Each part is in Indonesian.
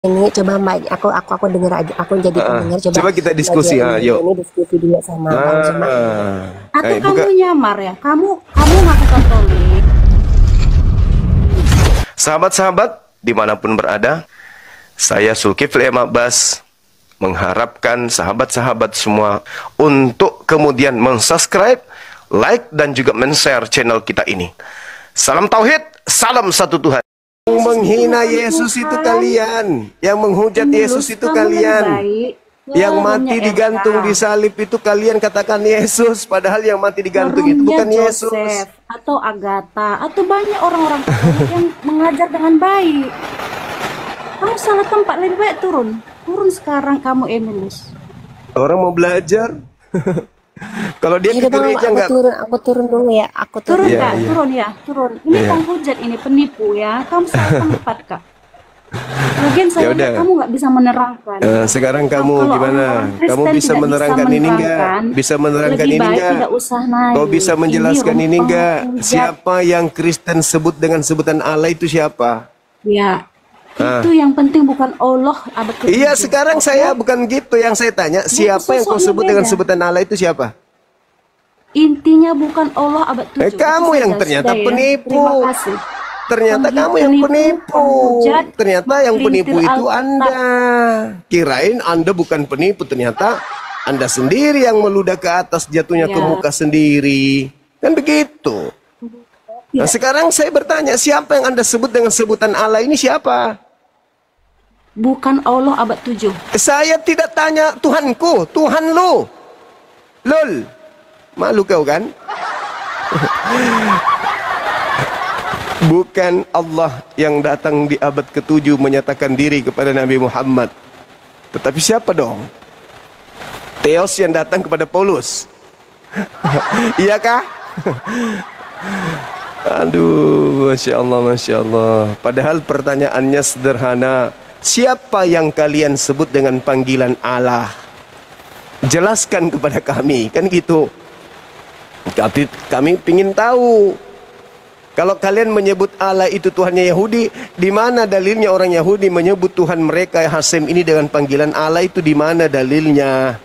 ini coba Mbak, aku denger aja, aku jadi pendengar. Coba kita diskusi, bagian yuk. ini diskusi dulu sama Bang Zuma. Atau Buka. kamu nyamar ya? Kamu ngaku Katolik. Sahabat-sahabat dimanapun berada, saya Zulkifli M. Abbas mengharapkan sahabat-sahabat semua untuk kemudian mensubscribe, like, dan juga men-share channel kita ini. Salam Tauhid, salam satu Tuhan. Yang menghina Yesus itu kalian, yang menghujat Yesus itu kalian, yang mati digantung di salib itu kalian katakan Yesus, padahal yang mati digantung itu bukan Yesus. Atau Agatha, atau banyak orang-orang Katolik yang mengajar dengan baik. Kamu salah tempat, lebih baik turun sekarang kamu Emilus. Orang mau belajar. Kalau dia ke gereja enggak. Aku turun dulu ya. Turun. Turun. Ini penghujat, ini penipu ya. Kamu salah tempat, Kak. Lagian saya kamu nggak bisa menerangkan. Sekarang kamu gimana? Kamu bisa menerangkan ini enggak? Bisa menerangkan ini enggak? Kau bisa menjelaskan ini enggak? Siapa yang Kristen sebut dengan sebutan Allah itu siapa? Ya. Itu yang penting bukan Allah abad ke-7. Iya, sekarang saya bukan gitu yang saya tanya. Siapa yang kau sebut dengan sebutan Allah itu siapa? Intinya bukan Allah abad 7. Kamu yang ternyata penipu. Terima kasih. Ternyata kamu yang penipu. Ternyata yang penipu itu Anda. Kirain Anda bukan penipu, ternyata Anda sendiri yang meludah ke atas, jatuhnya ke muka sendiri. Kan begitu. Nah, sekarang saya bertanya, siapa yang Anda sebut dengan sebutan Allah ini siapa? Bukan Allah abad 7. Saya tidak tanya Tuhanku, Tuhan lu. Lol. Malu kau kan? Bukan Allah yang datang di abad ke-7 menyatakan diri kepada Nabi Muhammad. Tetapi siapa dong? Theos yang datang kepada Paulus. Iya kah? Aduh, Masya Allah, Masya Allah. Padahal pertanyaannya sederhana. Siapa yang kalian sebut dengan panggilan Allah? Jelaskan kepada kami, kan gitu. Tapi kami ingin tahu. Kalau kalian menyebut Allah itu Tuhannya Yahudi, di mana dalilnya orang Yahudi menyebut Tuhan mereka Hasem ini dengan panggilan Allah itu, di mana dalilnya?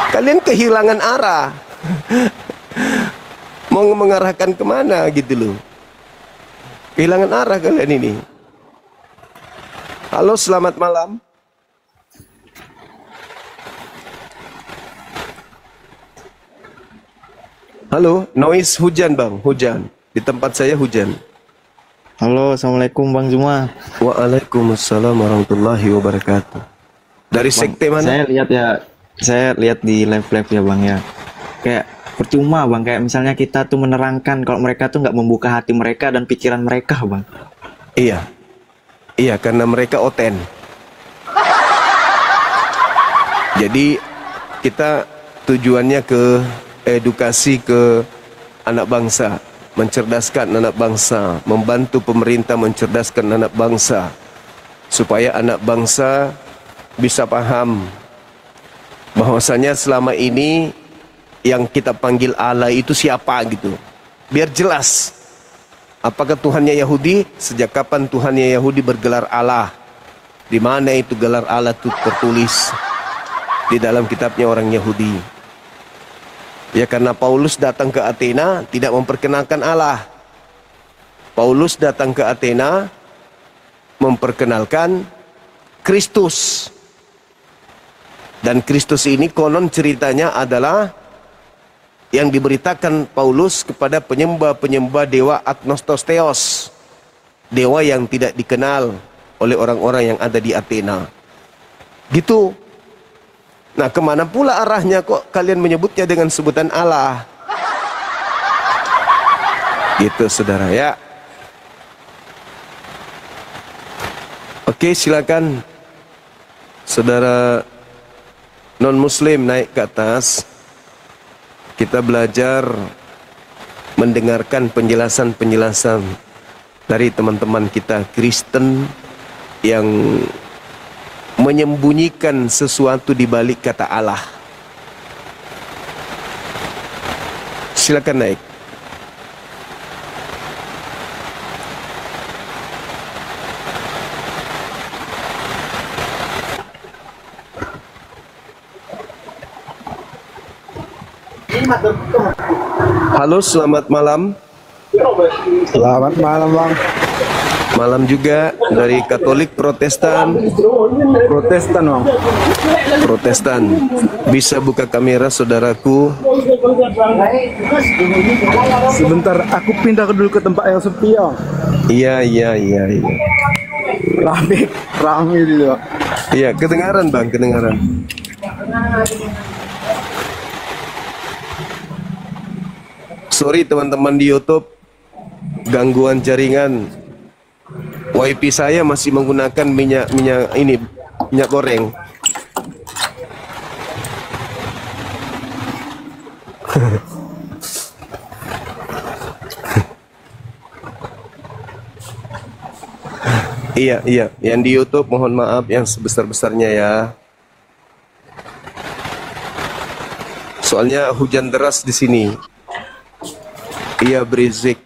Kalian kehilangan arah. Mau mengarahkan kemana gitu loh. Kehilangan arah kalian ini. Halo, selamat malam. Halo, noise hujan bang, hujan. Di tempat saya hujan. Halo, assalamualaikum Bang Zuma. Waalaikumsalam warahmatullahi wabarakatuh. Dari sekte mana? Saya lihat di live-live ya Bang ya. Kayak percuma Bang, kayak misalnya kita tuh menerangkan kalau mereka tuh nggak membuka hati mereka dan pikiran mereka Bang. Iya, iya karena mereka oten. Jadi kita tujuannya ke edukasi ke anak bangsa, mencerdaskan anak bangsa, membantu pemerintah mencerdaskan anak bangsa, supaya anak bangsa bisa paham bahwasanya selama ini yang kita panggil Allah itu siapa gitu. Biar jelas. Apakah Tuhannya Yahudi? Sejak kapan Tuhannya Yahudi bergelar Allah? Di mana itu gelar Allah itu tertulis? Di dalam kitabnya orang Yahudi. Ya karena Paulus datang ke Athena tidak memperkenalkan Allah. Paulus datang ke Athena memperkenalkan Kristus. Dan Kristus ini konon ceritanya adalah yang diberitakan Paulus kepada penyembah-penyembah dewa agnostos theos. Dewa yang tidak dikenal oleh orang-orang yang ada di Athena. Gitu. Nah, kemana pula arahnya kok kalian menyebutnya dengan sebutan Allah? Gitu, saudara ya. Oke, silakan. Saudara non-muslim naik ke atas. Kita belajar mendengarkan penjelasan-penjelasan dari teman-teman kita Kristen yang menyembunyikan sesuatu di balik kata Allah. Silakan naik. Halo, selamat malam. Selamat malam Bang. Malam juga dari Katolik Protestan. Protestan Bang. Protestan. Bisa buka kamera saudaraku. Sebentar aku pindah dulu ke tempat yang sepi Bang. Iya. Rame dulu Bang. Iya, kedengaran Bang, kedengaran. Sorry teman-teman di YouTube, gangguan jaringan. WiFi saya masih menggunakan minyak goreng. Iya, yang di YouTube mohon maaf yang sebesar-besarnya ya. Soalnya hujan deras di sini. Iya, berisik.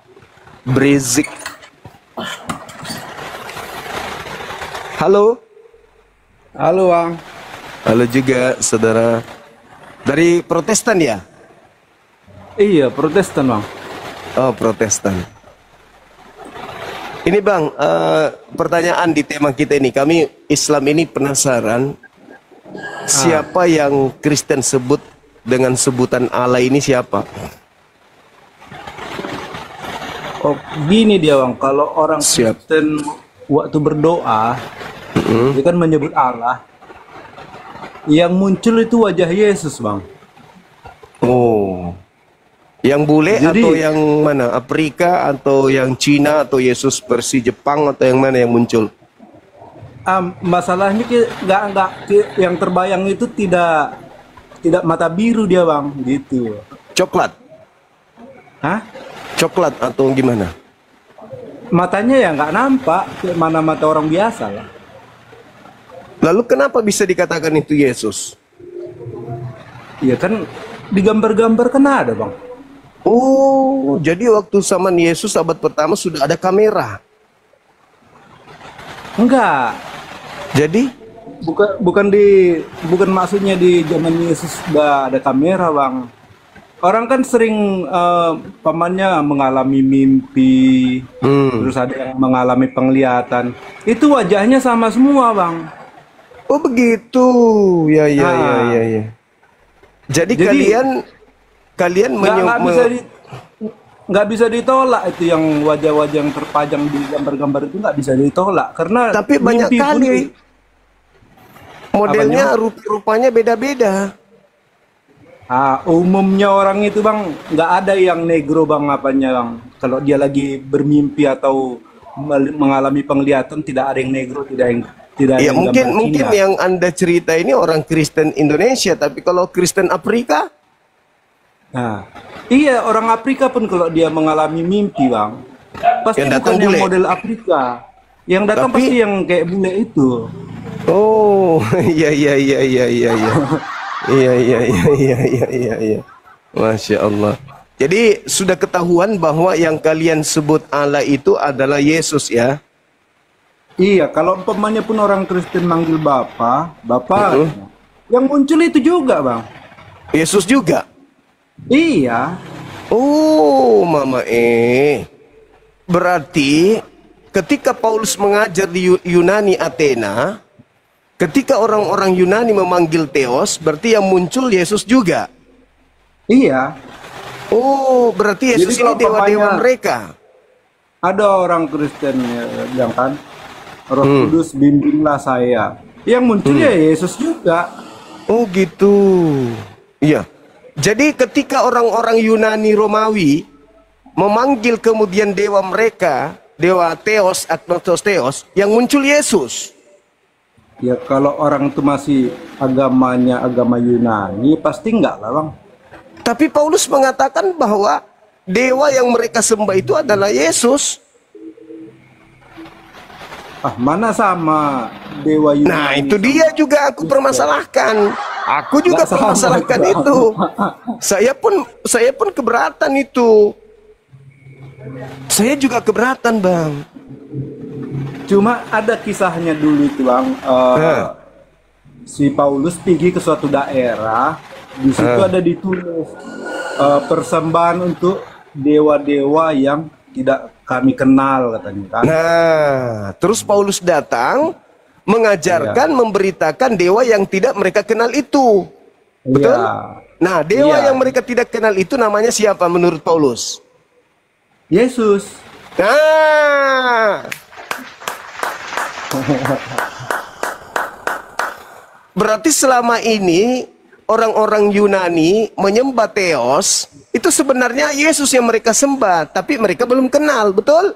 Halo. Halo Bang. Halo juga saudara. Dari Protestan ya? Iya, Protestan Bang. Oh, Protestan. Ini Bang, pertanyaan di tema kita ini. Kami Islam ini penasaran, siapa yang Kristen sebut dengan sebutan Allah ini siapa? Oh, gini dia Bang, kalau orang Siap. Kristen waktu berdoa, dia kan menyebut Allah. Yang muncul itu wajah Yesus Bang. Oh, yang bule Jadi- atau yang mana? Afrika atau yang Cina atau Yesus versi Jepang atau yang mana yang muncul? Masalahnya yang terbayang itu tidak mata biru dia Bang, gitu. Coklat, Hah? coklat atau gimana? Matanya ya nggak nampak, kayak mana mata orang biasa lah. Lalu kenapa bisa dikatakan itu Yesus? Iya kan, di gambar-gambar kan ada Bang. Oh, jadi waktu zaman Yesus abad pertama sudah ada kamera. Enggak, Jadi, bukan maksudnya di zaman Yesus udah ada kamera Bang. Orang kan sering pamannya mengalami mimpi, terus ada yang mengalami penglihatan. Itu wajahnya sama semua Bang. oh begitu. Ya. Jadi kalian nggak bisa ditolak itu yang wajah-wajah yang terpajang di gambar-gambar itu nggak bisa ditolak karena tapi banyak mimpi pun kali modelnya rupanya beda-beda. Umumnya orang itu Bang nggak ada yang negro Bang apanya Bang. Kalau dia lagi bermimpi atau mengalami penglihatan tidak ada yang negro, tidak ada Ya yang mungkin gambar Cina. yang Anda cerita ini orang Kristen Indonesia, tapi kalau Kristen Afrika, Nah, iya orang Afrika pun kalau dia mengalami mimpi Bang, pasti Yang datang bukan yang bule. model Afrika. Yang datang Tapi- pasti yang kayak bule itu. oh iya. Iya. Masya Allah. Jadi sudah ketahuan bahwa yang kalian sebut Allah itu adalah Yesus ya? Iya, kalau umpamanya pun orang Kristen manggil Bapak, yang muncul itu juga Bang. Yesus juga? Iya, Oh, Mama berarti ketika Paulus mengajar di Yunani Athena, ketika orang-orang Yunani memanggil Theos, berarti yang muncul Yesus juga. iya. Oh, berarti Yesus Jadi ini kalau dewa-dewa umpamanya- mereka. Ada orang Kristen yang kan Roh Kudus bimbinglah saya. Yang muncul ya Yesus juga. Oh, gitu. Iya. Jadi ketika orang-orang Yunani Romawi memanggil kemudian dewa mereka, dewa Theos atau Theos, yang muncul Yesus. Ya kalau orang itu masih agamanya agama Yunani pasti enggak lah Bang. Tapi Paulus mengatakan bahwa dewa yang mereka sembah itu adalah Yesus. Mana sama dewa Yunani. Nah, itu dia juga aku permasalahkan. Aku juga Nggak sama, permasalahkan Bang. itu. Saya pun keberatan itu. Saya juga keberatan, Bang. Cuma ada kisahnya dulu itu Bang. Si Paulus pergi ke suatu daerah, di situ ada ditulis persembahan untuk dewa-dewa yang tidak kami kenal katanya kan. Nah, terus Paulus datang mengajarkan, memberitakan dewa yang tidak mereka kenal itu. Betul? Iya. Nah, dewa Iya. yang mereka tidak kenal itu namanya siapa menurut Paulus? Yesus. Nah, berarti selama ini orang-orang Yunani menyembah Theos, itu sebenarnya Yesus yang mereka sembah, tapi mereka belum kenal, betul?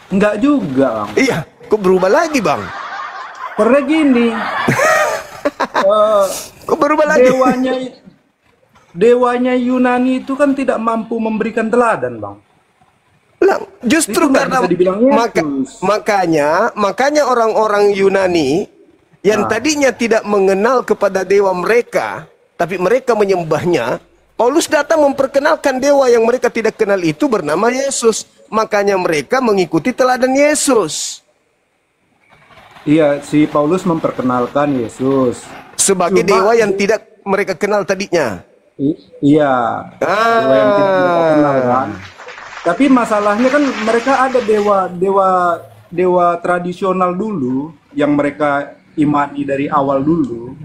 Enggak juga, Bang. Iya, kok berubah lagi, Bang? Karena gini, Kok berubah lagi? dewanya Yunani itu kan tidak mampu memberikan teladan, Bang. Lah, justru Itu nggak karena bisa dibilang Yesus. makanya orang-orang Yunani yang tadinya tidak mengenal kepada dewa mereka, tapi mereka menyembahnya, Paulus datang memperkenalkan dewa yang mereka tidak kenal itu bernama Yesus. Makanya mereka mengikuti teladan Yesus. Iya, si Paulus memperkenalkan Yesus Sebagai Cuma- dewa yang tidak mereka kenal tadinya. Iya, dewa yang tidak mereka kenal kan. Tapi masalahnya kan mereka ada dewa tradisional dulu yang mereka imani dari awal dulu.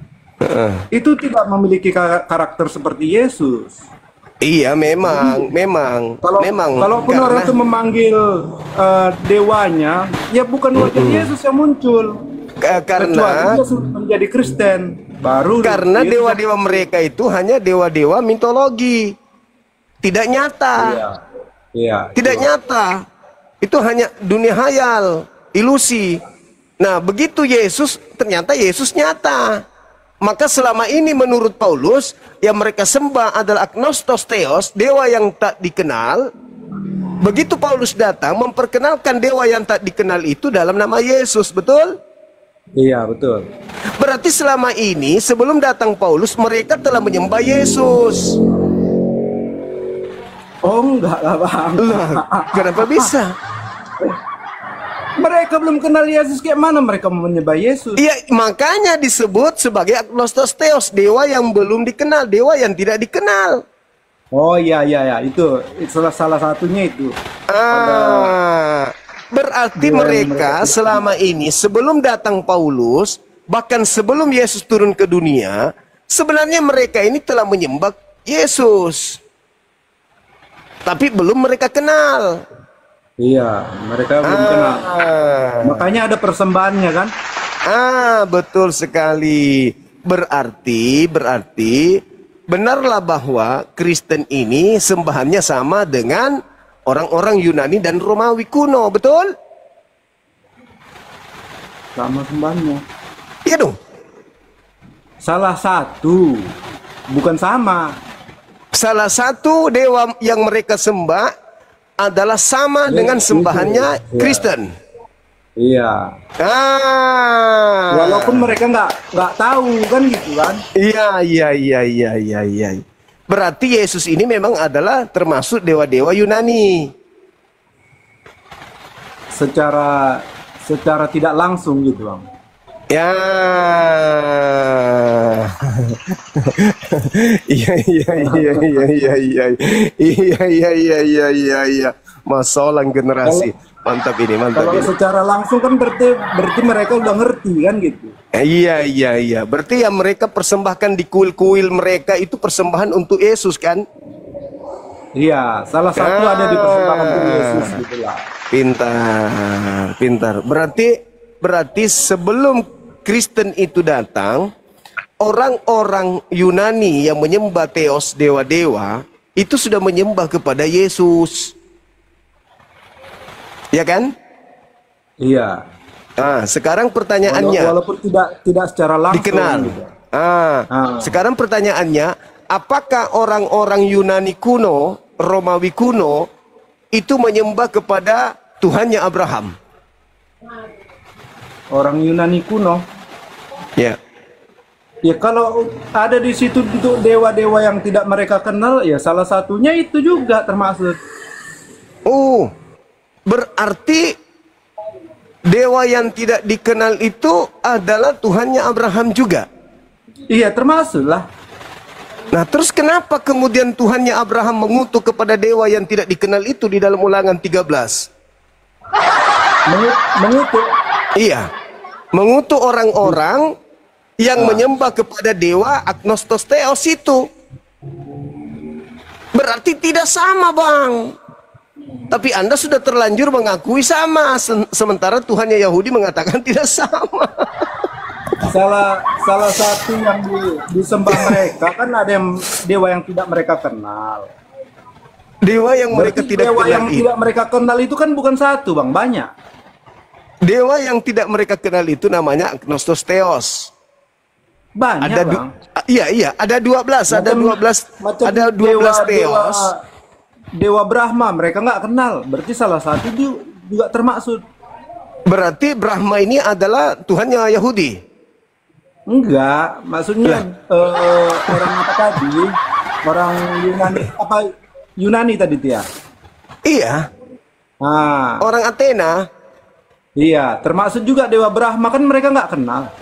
Itu tidak memiliki karakter seperti Yesus. Iya, memang. Kalaupun orang itu memanggil dewanya, ya bukan wajah Yesus yang muncul. Kecuali karena dia sudah menjadi Kristen, baru karena Yesus- dewa-dewa mereka itu hanya dewa-dewa mitologi, tidak nyata. Iya. Tidak nyata. Itu hanya dunia hayal, ilusi. Nah, begitu Yesus, ternyata Yesus nyata. Maka selama ini menurut Paulus, yang mereka sembah adalah agnostos theos, dewa yang tak dikenal. Begitu Paulus datang memperkenalkan dewa yang tak dikenal itu dalam nama Yesus, betul? Iya, betul. Berarti selama ini sebelum datang Paulus, mereka telah menyembah Yesus. Oh, enggak lah, Bang. Lah, kenapa bisa? Mereka belum kenal Yesus, kayak mana mereka mau menyembah Yesus? Iya, makanya disebut sebagai agnostos theos, dewa yang belum dikenal, dewa yang tidak dikenal. Oh iya, itu salah satunya itu. Berarti Dewa yang mereka selama ini sebelum datang Paulus, bahkan sebelum Yesus turun ke dunia, sebenarnya mereka ini telah menyembah Yesus. Tapi belum mereka kenal. Iya, mereka belum kenal. Makanya ada persembahannya kan? Betul sekali. Berarti benarlah bahwa Kristen ini sembahannya sama dengan orang-orang Yunani dan Romawi kuno, betul? Sama sembahannya. Iya dong. Salah satu, bukan sama. Salah satu dewa yang mereka sembah adalah sama dengan sembahannya Kristen. Iya. Walaupun mereka nggak tahu kan gitu kan? Iya. Berarti Yesus ini memang adalah termasuk dewa-dewa Yunani. Secara tidak langsung gitu, Bang. Ya. Iya. Masalah generasi. Mantap ini. Kalau secara langsung kan berarti mereka udah ngerti kan gitu. Iya. Berarti yang mereka persembahkan di kuil-kuil mereka itu persembahan untuk Yesus kan? Iya, salah satu ada di persembahan untuk Yesus gitu lah. Pintar. Berarti sebelum Kristen itu datang, orang-orang Yunani yang menyembah Theos, dewa-dewa, itu sudah menyembah kepada Yesus. Ya kan? Iya. Sekarang pertanyaannya, Walaupun tidak secara langsung dikenal. gitu. Sekarang pertanyaannya, apakah orang-orang Yunani kuno, Romawi kuno, itu menyembah kepada Tuhannya Abraham? Orang Yunani kuno. Ya. Ya kalau ada di situ untuk dewa-dewa yang tidak mereka kenal, ya salah satunya itu juga termasuk. Oh, berarti dewa yang tidak dikenal itu adalah Tuhannya Abraham juga. Iya, termasuk lah. Nah, terus kenapa kemudian Tuhannya Abraham mengutuk kepada dewa yang tidak dikenal itu di dalam Ulangan 13? Mengutuk. Iya, mengutuk orang-orang yang menyembah kepada dewa agnostos theos itu. Berarti tidak sama, Bang. Tapi Anda sudah terlanjur mengakui sama, sementara Tuhannya Yahudi mengatakan tidak sama. Salah satu yang disembah mereka kan ada yang dewa yang tidak mereka kenal. Dewa yang mereka Berarti tidak dewa kenal yang itu. tidak mereka kenal itu kan bukan satu, Bang, banyak. Dewa yang tidak mereka kenal itu namanya agnostos theos. Banyak, Ada Bang. iya, ada 12, ada 12, Macam ada 12 theos. Dewa Brahma mereka nggak kenal. Berarti salah satu juga termaksud. Berarti Brahma ini adalah Tuhannya Yahudi. Enggak, maksudnya orang apa tadi? Orang Yunani apa Yunani tadi Tia? Iya, Ah, orang Athena. iya, termasuk juga Dewa Brahma kan mereka nggak kenal.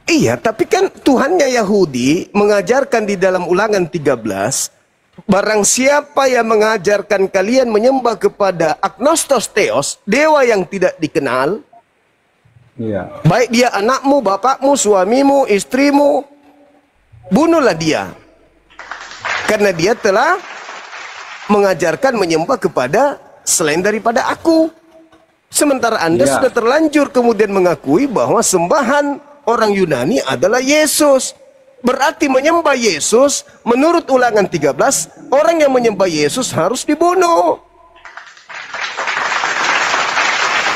Iya, tapi kan Tuhannya Yahudi mengajarkan di dalam Ulangan 13, barang siapa yang mengajarkan kalian menyembah kepada agnostos theos, dewa yang tidak dikenal, Iya. baik dia anakmu, bapakmu, suamimu, istrimu, bunuhlah dia. Karena dia telah mengajarkan menyembah kepada selain daripada aku. Sementara Anda Iya. sudah terlanjur kemudian mengakui bahwa sembahan orang Yunani adalah Yesus. Berarti menyembah Yesus, menurut Ulangan 13, orang yang menyembah Yesus harus dibunuh.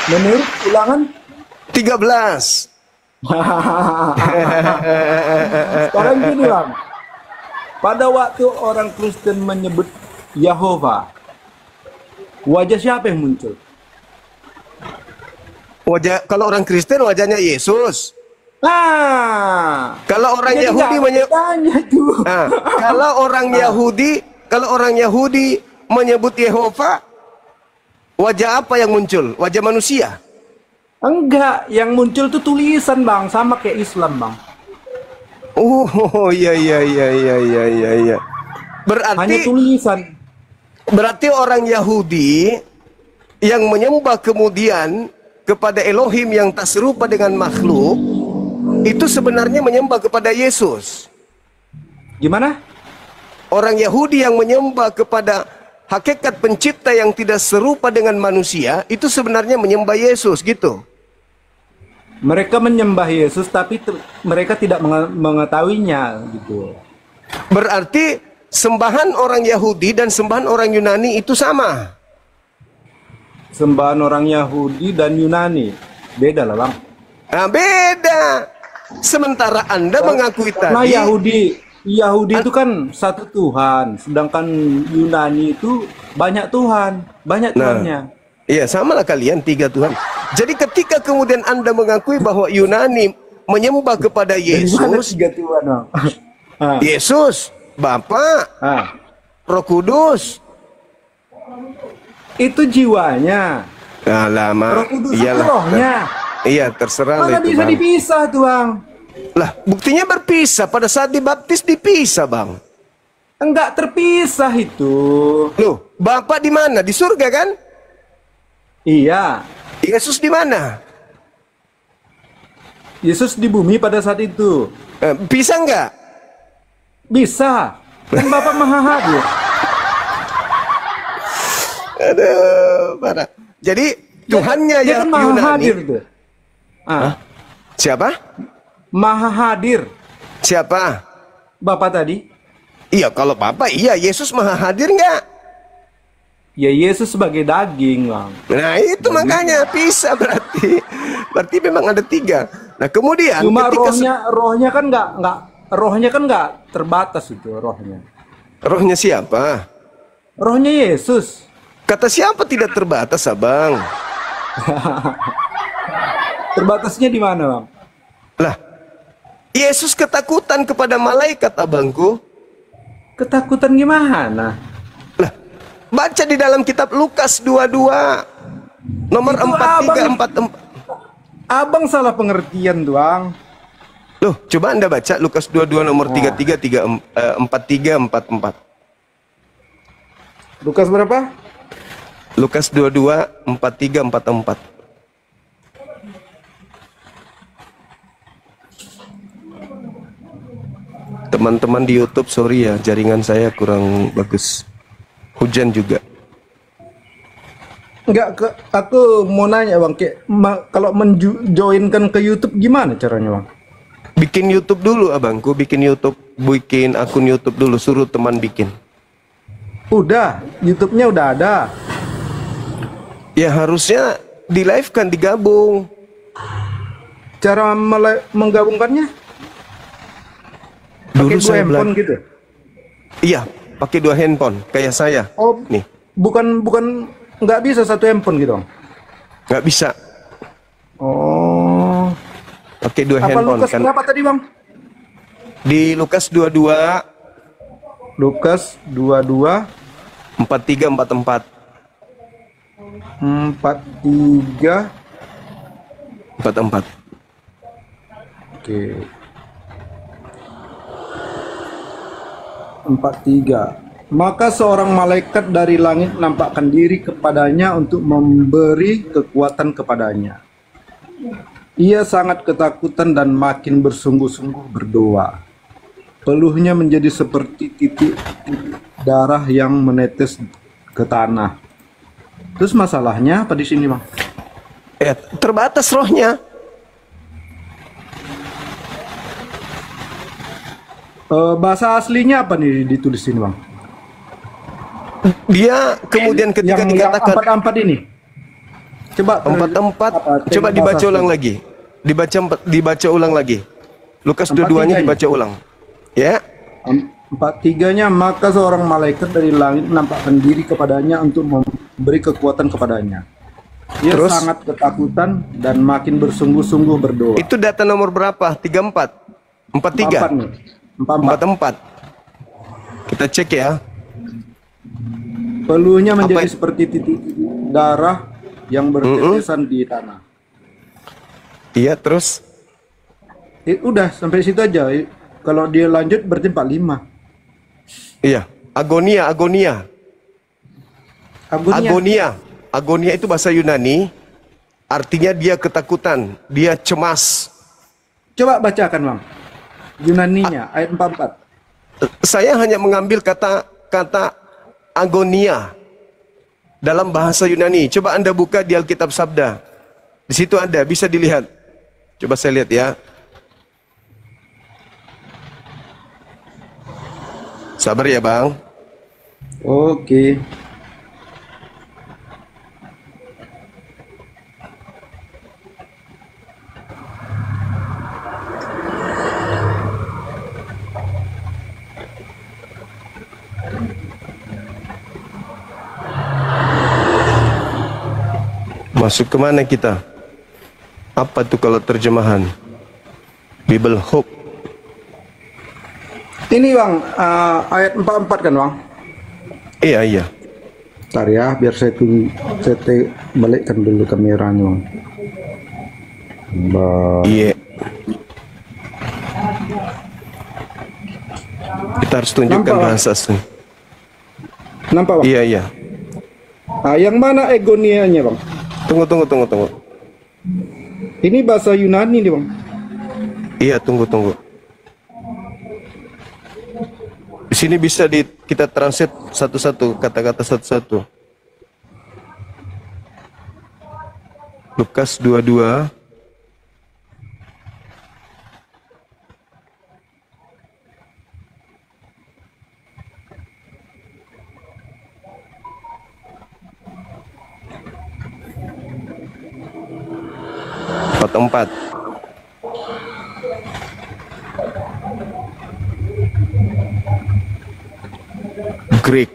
Menurut Ulangan 13. sekarang gini, Bang. Pada waktu orang Kristen menyebut Yahova, wajah siapa yang muncul? Kalau orang Kristen wajahnya Yesus. Ah, Kalau orang jadi Yahudi nggak tanya tuh. Nah, kalau orang Yahudi menyebut Yehova, wajah apa yang muncul? Wajah manusia. Enggak, yang muncul tuh tulisan, Bang, sama kayak Islam, Bang. Oh, iya. Hanya Berarti tulisan. orang Yahudi yang menyembah kemudian kepada Elohim yang tak serupa dengan makhluk, itu sebenarnya menyembah kepada Yesus. Gimana? Orang Yahudi yang menyembah kepada hakikat pencipta yang tidak serupa dengan manusia, itu sebenarnya menyembah Yesus, gitu. Mereka menyembah Yesus tapi mereka tidak mengetahuinya gitu. Berarti sembahan orang Yahudi dan sembahan orang Yunani itu sama. Sembahan orang Yahudi dan Yunani beda lah, Bang. Nah, beda. Sementara Anda mengakui Karena tadi Yahudi itu kan satu Tuhan, sedangkan Yunani itu banyak Tuhan, banyak Tuhannya. iya, samalah kalian 3 Tuhan. Jadi ketika kemudian Anda mengakui bahwa Yunani menyembah kepada Dari mana Yesus, 3 Tuhan, Bang? Ah, Yesus, Bapa, ah. Roh Kudus. Itu jiwanya. Nah, lama. Roh Kudus itu rohnya. Iya, terserah Mana lah itu, bisa Bang. dipisah tuh, Bang? Lah, buktinya berpisah. Pada saat dibaptis dipisah, Bang. Enggak terpisah itu. Loh, Bapak di mana? Di surga kan? Iya. Yesus di mana? Yesus di bumi pada saat itu. Bisa nggak? Bisa. Kan Bapak Maha Hadir. Aduh, parah. Jadi Tuhannya Dia yang kan Maha Yunani. Hadir tuh. Ah, Siapa? Maha Hadir. Siapa? Bapak tadi. Iya, kalau Bapak iya, Yesus Maha Hadir nggak? Ya Yesus sebagai daging, Bang. Nah, itu makanya bisa berarti. Berarti memang ada 3. Nah, kemudian Cuma ketika rohnya kan nggak terbatas itu rohnya. rohnya siapa? Rohnya Yesus. Kata siapa tidak terbatas, Abang? Terbatasnya di mana, Bang? Lah, Yesus ketakutan kepada malaikat, abangku. Ketakutan gimana? Lah, baca di dalam kitab Lukas 22 nomor Itu 4344. Abang salah pengertian, Bang. Loh, coba Anda baca Lukas 22 nomor 43, 43, 44. Lukas berapa? Lukas 22, 43, 44. Teman-teman di YouTube, sorry ya, jaringan saya kurang bagus. Hujan juga. Enggak, aku mau nanya bang, kalau menjoinkan ke YouTube gimana caranya bang? Bikin YouTube dulu abangku, bikin akun YouTube dulu, suruh teman bikin. Udah, YouTube-nya udah ada. Ya harusnya di live kan, digabung. Cara menggabungkannya? Dulu Pakai dua saya handphone gitu? Iya, pakai 2 handphone kayak saya. Oh, nih. Bukan nggak bisa satu handphone gitu bang? Nggak bisa. Oh. Pakai 2 Apa handphone Lukas kan. berapa tadi bang? Di Lukas 22, Lukas 22 43, 44. 43. 44. Oke. 43. Maka seorang malaikat dari langit nampakkan diri kepadanya untuk memberi kekuatan kepadanya. Ia sangat ketakutan dan makin bersungguh-sungguh berdoa. Peluhnya menjadi seperti titik darah yang menetes ke tanah. Terus masalahnya apa di sini, Bang? Terbatas rohnya. Bahasa aslinya apa nih ditulis ini, Bang? Dia kemudian ketika dikatakan empat ini. Coba coba dibaca ulang lagi. Dibaca ulang lagi. Lukas 22-nya dibaca ulang. Ya. 43-nya, maka seorang malaikat dari langit menampakkan diri kepadanya untuk memberi kekuatan kepadanya. Ia Terus? sangat ketakutan dan makin bersungguh-sungguh berdoa. Itu data nomor berapa? 34? 43? 44 nih. 44. Kita cek ya. Peluhnya menjadi seperti titik darah yang bertetesan di tanah. Iya, terus? Udah sampai situ aja. Kalau dia lanjut berarti 45. Iya, agonia. Agonia itu bahasa Yunani, artinya dia ketakutan, dia cemas. Coba bacakan, Bang. Yunaninya ayat 44. Saya hanya mengambil kata agonia dalam bahasa Yunani. Coba Anda buka di Alkitab Sabda. Di situ ada, bisa dilihat. Coba saya lihat ya. Sabar ya, Bang. Oke. Masuk ke mana kita? Apa tuh kalau terjemahan? Bible Hope. Ini, Bang, ayat 44 kan, Bang? Iya. Bentar ya, biar saya balikkan dulu kameranya, Bang. Iya. Kita harus tunjukkan Nampak, bahasa asli. Nampak, Bang? Iya. Yang mana egonianya, Bang? Tunggu. Ini bahasa Yunani nih, Bang. Iya, tunggu. Di sini bisa kita translate satu-satu, kata-kata satu-satu. Lukas 22. Empat. Greek.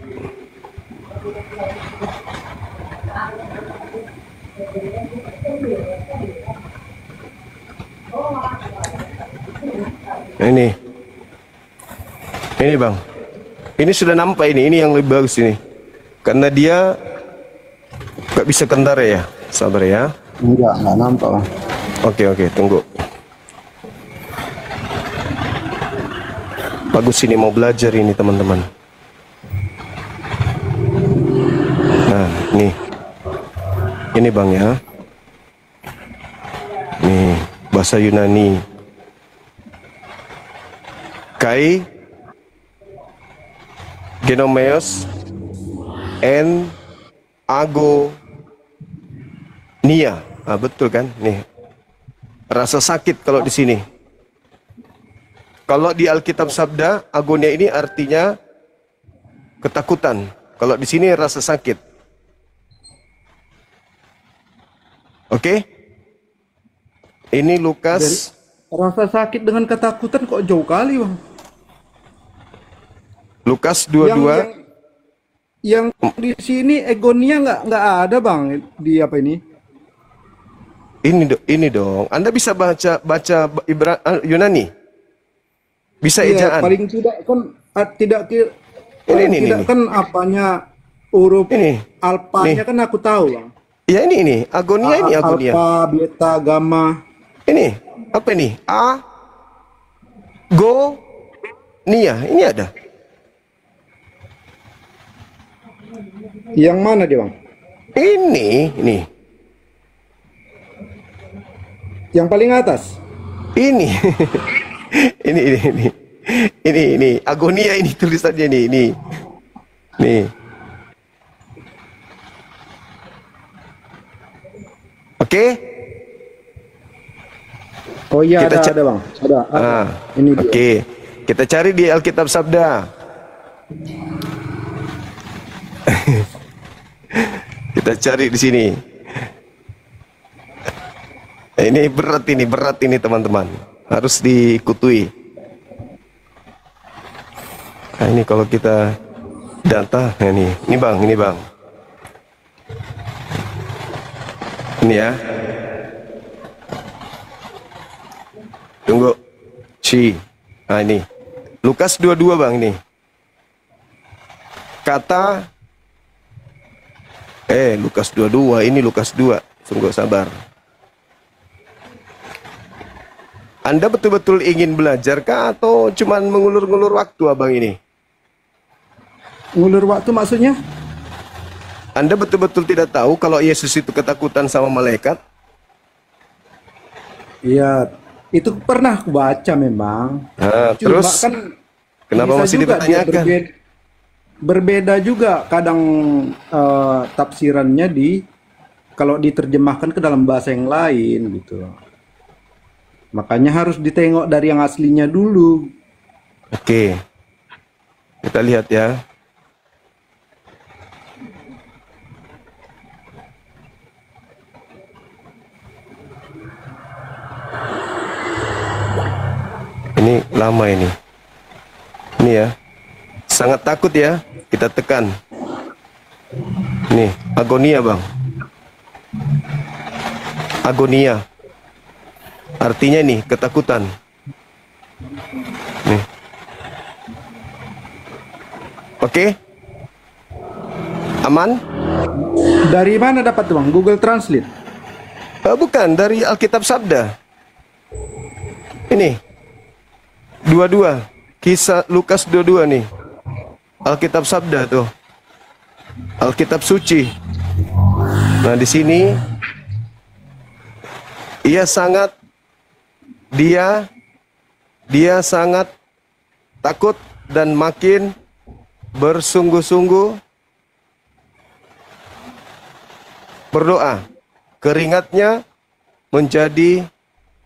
Ini Bang. Ini sudah nampak ini yang lebih bagus ini. Karena dia nggak bisa kentara ya. Sabar ya. Enggak nampak, Bang. Oke, tunggu. Bagus, ini mau belajar ini teman-teman. Nah, ini Bang ya. Nih, bahasa Yunani. Kai genomeos en agonia. Ah, betul kan? Nih. Rasa sakit kalau di sini. Kalau di Alkitab Sabda, agonia ini artinya ketakutan. Kalau di sini rasa sakit. Oke? Ini Lukas. Rasa sakit dengan ketakutan kok jauh kali, Bang. Lukas 22. Yang di sini egonia nggak ada, Bang, di apa ini? Ini dong. Anda bisa baca Yunani? Bisa Iya, ejaan. paling tidak kan tidak Ini. kan apanya huruf Ini. alfanya kan aku tahu, Bang. Ya ini agonia, ini agonia. Alfa, beta, gamma. Ini apa ini? Nia, ini ada. Yang mana dia, Bang? Ini. Yang paling atas. Ini. ini agonia, ini tulisannya ini. Nih. Oke? Oh iya, Kita ada, Bang. Ada. Ini dia. Oke. Kita cari di Alkitab Sabda. Kita cari di sini. Ini berat ini teman-teman. Harus dikutui. Nah, ini kalau kita data, nah ini Bang. Ini ya. Tunggu. Nah ini. Lukas 22 Bang ini. Kata Lukas 22, ini Lukas 2. Sungguh sabar. Anda betul-betul ingin belajar kah atau cuman mengulur-ngulur waktu Abang ini? Ngulur waktu maksudnya? Anda betul-betul tidak tahu kalau Yesus itu ketakutan sama malaikat? Iya, itu pernah aku baca memang. Nah, Cuma terus kan kenapa bisa masih juga dia dipertanyakan? berbeda juga kadang tafsirannya kalau diterjemahkan ke dalam bahasa yang lain gitu. Makanya harus ditengok dari yang aslinya dulu. Oke. Kita lihat ya. Ini lama ini. Ini ya. Sangat takut ya. Kita tekan. Nih, agonia Bang. Agonia. Artinya nih, ketakutan. Nih. Oke? Aman? Dari mana dapat tuh, Bang? Google Translate? Bukan, dari Alkitab Sabda. Ini. 22. Kisah Lukas 22 nih. Alkitab Sabda tuh. Alkitab suci. Nah, di sini dia sangat takut dan makin bersungguh-sungguh berdoa. Keringatnya menjadi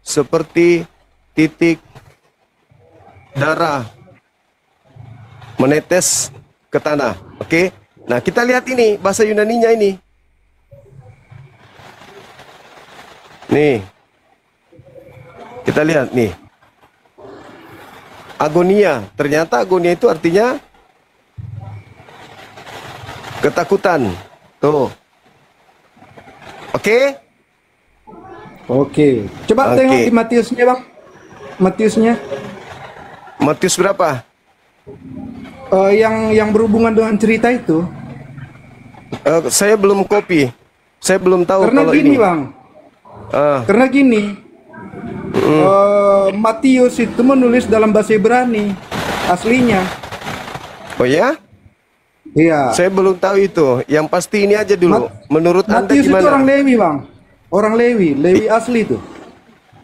seperti titik darah menetes ke tanah. Oke? Nah, kita lihat ini bahasa Yunaninya ini. Nih. Kita lihat nih. Agonia. Ternyata agonia itu artinya ketakutan. Tuh. Oke? Oke. Coba Oke. tengok di Matiusnya, Bang. Matiusnya. Matius berapa? Yang berhubungan dengan cerita itu. Saya belum copy. Saya belum tahu Karena kalau gini, ini. Bang. Karena gini. Matius itu menulis dalam bahasa Ibrani. aslinya. Oh ya? Iya. Saya belum tahu itu. Yang pasti ini aja dulu. Menurut Anda Matius itu orang gimana? Lewi, Bang. Orang Lewi, Lewi asli tuh.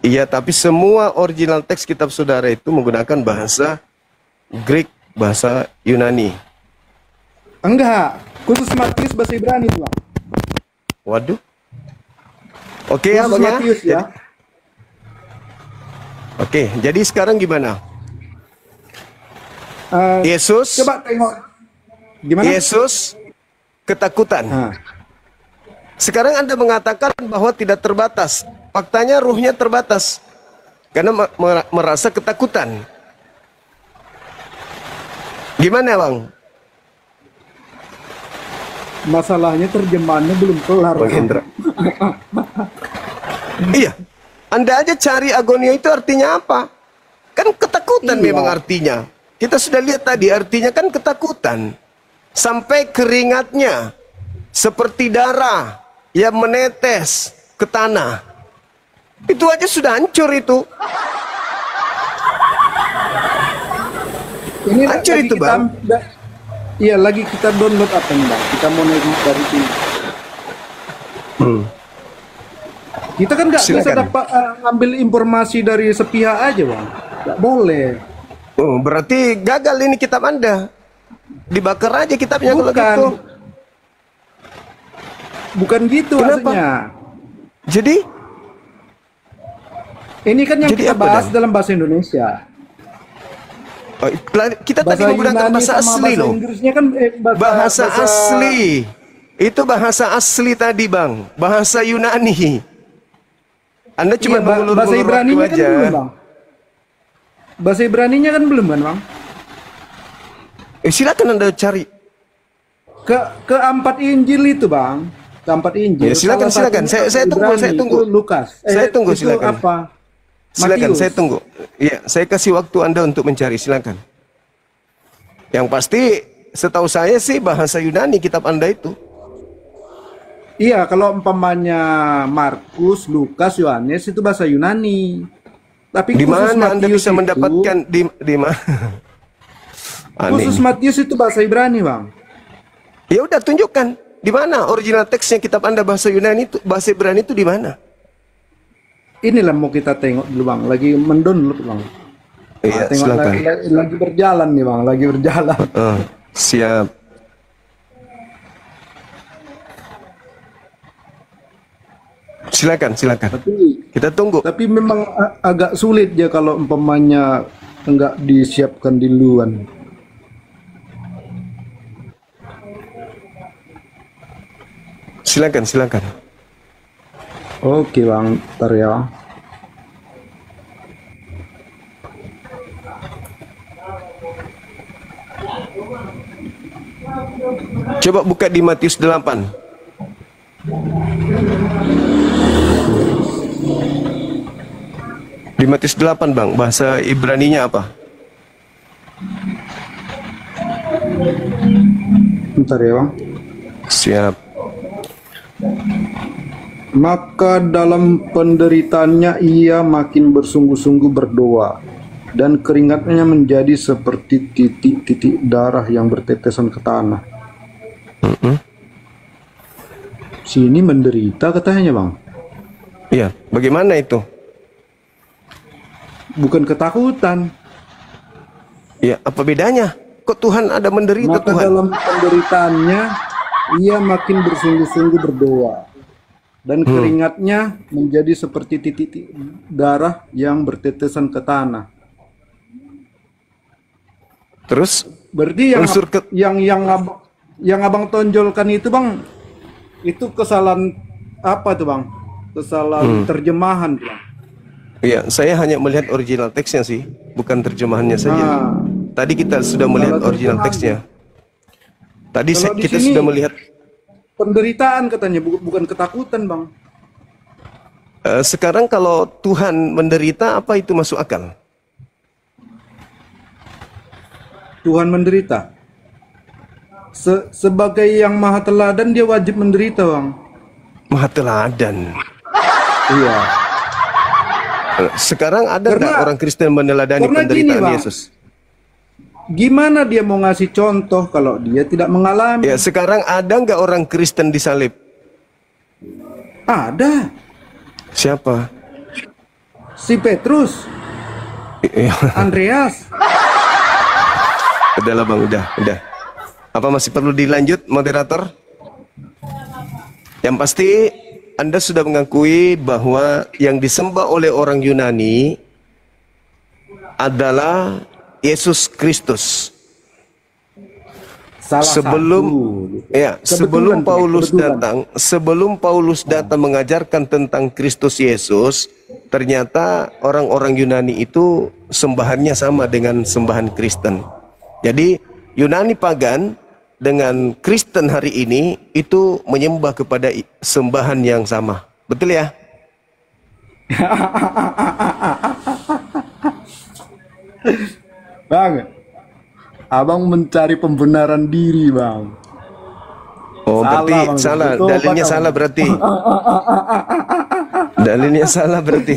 Iya, tapi semua original teks kitab saudara itu menggunakan bahasa Greek, bahasa Yunani. Enggak, khusus Matius bahasa Ibrani tuh, Bang. Waduh. Oke ya, Khusus Bang ya. Matius ya. Oke, jadi sekarang gimana? Yesus, Coba tengok gimana? Yesus ketakutan. Nah, Sekarang Anda mengatakan bahwa tidak terbatas. Faktanya ruhnya terbatas. Karena merasa ketakutan. Gimana, Bang? masalahnya terjemahannya belum kelar. Bang Hendra. Iya. Anda aja cari agonia itu artinya apa? Kan ketakutan Iya. memang artinya. Kita sudah lihat tadi artinya kan ketakutan. Sampai keringatnya seperti darah yang menetes ke tanah. Itu aja sudah hancur itu. Ini Hancur lagi itu, kita, Bang. Iya, lagi kita download apa nih, Bang? Kita mau nengok dari sini. Kita kan nggak bisa Silakan. dapat ngambil informasi dari sepihak aja, Bang. Nggak boleh. Oh, berarti gagal ini kitab Anda. Dibakar aja kitabnya kalau Bukan. gitu. Bukan gitu Kenapa? maksudnya. Jadi, Ini kan yang Jadi kita apa, bahas Dan? dalam bahasa Indonesia. oh, kita tadi menggunakan Yunani bahasa sama asli bahasa loh. Inggrisnya kan Bahasa asli. Itu bahasa asli tadi, Bang. Bahasa Yunani. Anda cuma Iya, bahasa mengulur-ngulur waktu Ibraninya kan aja. belum, Bang. Bahasa Ibraninya kan belum kan, Bang? Silakan Anda cari. Keempat Injil itu, Bang. Keempat Injil. Ya, silakan, Salah silakan. satunya Saya tunggu, Ibrani, saya tunggu. itu Lukas. Saya tunggu, itu silakan. apa? Silakan, Matius. saya tunggu. Iya, saya kasih waktu Anda untuk mencari, silakan. Yang pasti, setahu saya sih bahasa Yunani kitab Anda itu. Iya, kalau umpamanya Markus, Lukas, Yohanes itu bahasa Yunani. Tapi Di khusus mana Anda Matius bisa itu- mendapatkan di mana? Aneh. Khusus Matius itu bahasa Ibrani, Bang. Ya udah tunjukkan di mana original teksnya kitab Anda bahasa Yunani itu, bahasa Ibrani itu di mana? Inilah mau kita tengok dulu, Bang. Lagi mendownload, Bang. Iya, Tengok silakan. lagi berjalan nih, Bang. Lagi berjalan. Siap. Silakan, silakan. Kita tunggu. Tapi memang agak sulit ya kalau umpamanya enggak disiapkan di luar. Silakan, silakan. Oke, Bang. Ntar ya. Coba buka di Matius 8. Di Matius 8, Bang, bahasa Ibraninya apa? Ntar ya, Bang. Siap. Maka dalam penderitaannya ia makin bersungguh-sungguh berdoa, dan keringatnya menjadi seperti titik-titik darah yang bertetesan ke tanah. Sini menderita katanya, Bang. Iya, bagaimana itu? Bukan ketakutan. Ya, apa bedanya? Kok Tuhan ada menderita, Maka Tuhan? dalam penderitaannya ia makin bersungguh-sungguh berdoa, dan keringatnya menjadi seperti titik darah yang bertetesan ke tanah. Terus Berarti yang Unsur ke- yang abang tonjolkan itu, Bang, itu kesalahan apa tuh, Bang? Kesalahan terjemahan tuh, Bang. iya, saya hanya melihat original teksnya sih, bukan terjemahannya saja. Nah, Tadi kita sudah melihat Kalau original teksnya. Tadi Kalau di kita sini- sudah melihat penderitaan katanya, bukan ketakutan, Bang. sekarang kalau Tuhan menderita, apa itu masuk akal? Tuhan menderita. Sebagai yang maha teladan dia wajib menderita, Bang. Maha teladan. Iya. Sekarang ada nggak Karena- orang Kristen meneladani karena gini, penderitaan Bang. Yesus? gimana dia mau ngasih contoh kalau dia tidak mengalami? Ya, sekarang ada nggak orang Kristen disalib? Ada. Siapa? Si Petrus, Andreas. Udahlah bang, udah. Apa masih perlu dilanjut, moderator? Yang pasti Anda sudah mengakui bahwa yang disembah oleh orang Yunani adalah Yesus Kristus. Salah Sebelum satu. ya, Kebetulan, sebelum Paulus datang mengajarkan tentang Kristus Yesus, ternyata orang-orang Yunani itu sembahannya sama dengan sembahan Kristen. Jadi Yunani pagan dengan Kristen hari ini itu menyembah kepada sembahan yang sama. Betul ya? Bang, abang mencari pembenaran diri, bang. Oh, berarti Bang. salah. Betul, Dalilnya Bang. salah berarti. Dalilnya salah berarti.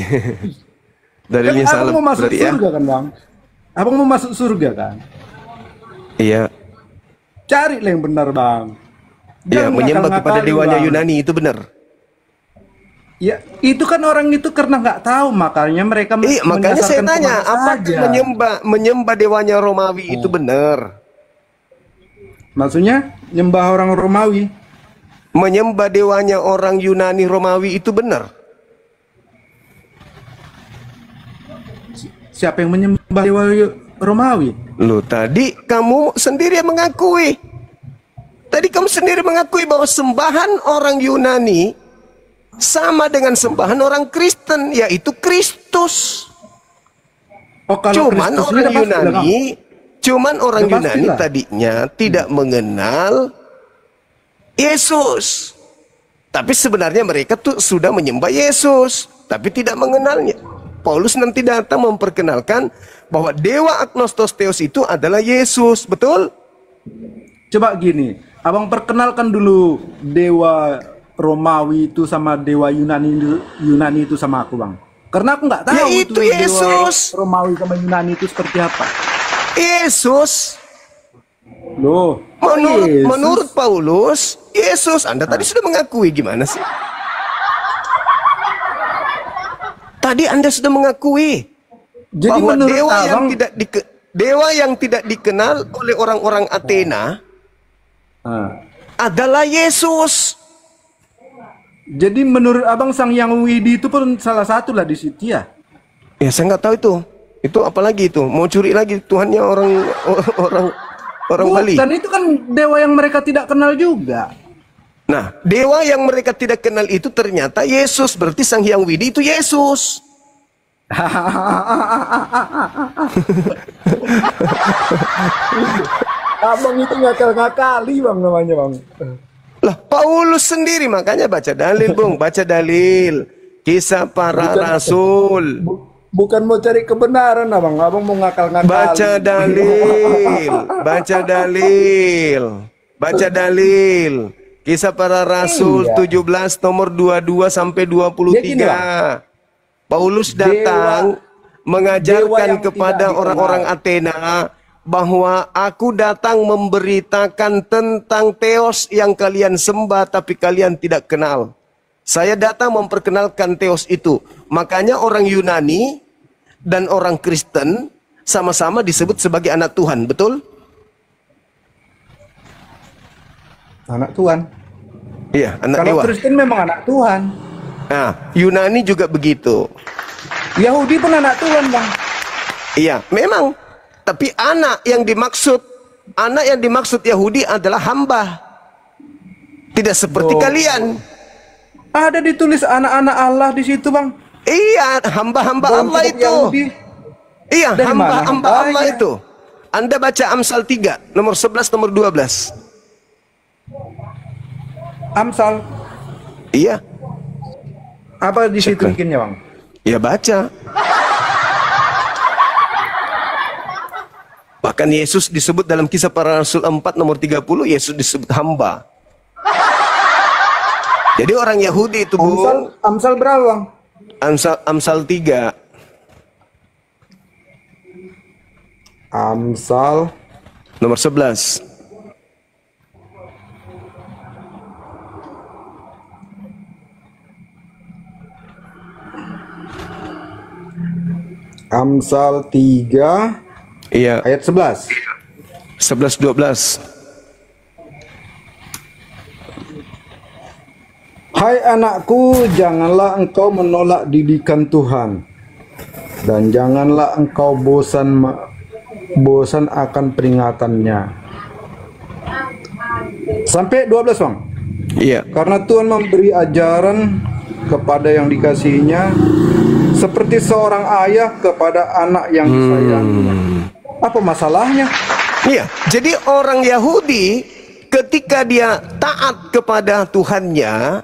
Dalilnya Kan salah abang mau masuk berarti ya. surga kan, bang? Abang mau masuk surga kan? Iya. Cari lah yang benar, bang. Ya, Jangan menyembah kepada ngakal-ngakalin, dewanya Bang. Yunani itu benar. Ya, itu kan orang itu karena nggak tahu, makanya mereka Iya, makanya saya menyasarkan tanya, kemana apakah saja. menyembah dewanya Romawi itu benar? Maksudnya nyembah orang Romawi. Menyembah dewanya orang Yunani Romawi itu benar? Siapa yang menyembah dewa Romawi? Loh, tadi kamu sendiri yang mengakui. Tadi kamu sendiri mengakui bahwa sembahan orang Yunani sama dengan sembahan orang Kristen, yaitu Kristus. Oh, kalau Cuman Kristus orang udah pasti lah, Yunani, cuman orang Udah pasti Yunani lah. tadinya tidak mengenal Yesus. Tapi sebenarnya mereka tuh sudah menyembah Yesus, tapi tidak mengenalnya. Paulus nanti datang memperkenalkan bahwa dewa Agnostos Theos itu adalah Yesus, betul? Coba gini, abang perkenalkan dulu dewa Romawi itu sama dewa Yunani itu sama aku, bang. Karena aku nggak tahu Ya itu dewa Yesus. Romawi sama Yunani itu seperti apa. Yesus. Loh, Menurut Paulus, Yesus. Anda tadi sudah mengakui, gimana sih? Tadi Anda sudah mengakui jadi bahwa menurut dewa yang abang, dewa yang tidak dikenal oleh orang-orang Athena adalah Yesus. jadi menurut abang Sang Yang Widi itu pun salah satu lah di situ ya. Ya saya nggak tahu itu. Itu apalagi itu? Mau curi lagi Tuhannya orang Bali. Dan itu kan dewa yang mereka tidak kenal juga. Nah, dewa yang mereka tidak kenal itu ternyata Yesus. Berarti Sang Hyang Widi itu Yesus. Abang itu ngakal-ngakali, bang, namanya, bang. Lah, Paulus sendiri makanya baca dalil, Bung, baca dalil. Kisah para rasul. Bukan mau cari kebenaran, abang. Abang mau ngakal-ngakali. Baca dalil, baca dalil, baca dalil. Kisah para rasul 17 nomor 22 sampai 23. Ya gini, Bang. Paulus datang dewa mengajarkan yang kepada tidak orang-orang Athena bahwa aku datang memberitakan tentang Theos yang kalian sembah tapi kalian tidak kenal. Saya datang memperkenalkan Theos itu. Makanya orang Yunani dan orang Kristen sama-sama disebut sebagai anak Tuhan, betul? Anak Tuhan. Iya, anak Kalau dewa. Kristen memang anak Tuhan. Nah, Yunani juga begitu. Yahudi pun anak Tuhan, bang. Iya, memang. Tapi anak yang dimaksud Yahudi adalah hamba. Tidak seperti kalian. Ada ditulis anak-anak Allah di situ, bang. Iya, hamba-hamba Dalam Allah kitab itu. Yahudi. Iya, Dari mana hamba-hamba Allah hambanya? itu. Anda baca Amsal 3, nomor 11, nomor 12. Amsal. Iya, Apa di situ Cek. bikinnya, bang? ya baca. Bahkan Yesus disebut dalam Kisah Para Rasul 4 nomor 30, Yesus disebut hamba. Jadi orang Yahudi itu, Bung, Amsal berapa, bang? Amsal 3. Amsal nomor 11. Amsal 3 Iya, ayat 11. 11 12. Hai anakku, janganlah engkau menolak didikan Tuhan, dan janganlah engkau bosan akan peringatannya. Sampai 12, Bang. Iya. Karena Tuhan memberi ajaran kepada yang dikasihinya, seperti seorang ayah kepada anak yang disayanginya. Apa masalahnya? Iya, jadi orang Yahudi ketika dia taat kepada Tuhannya,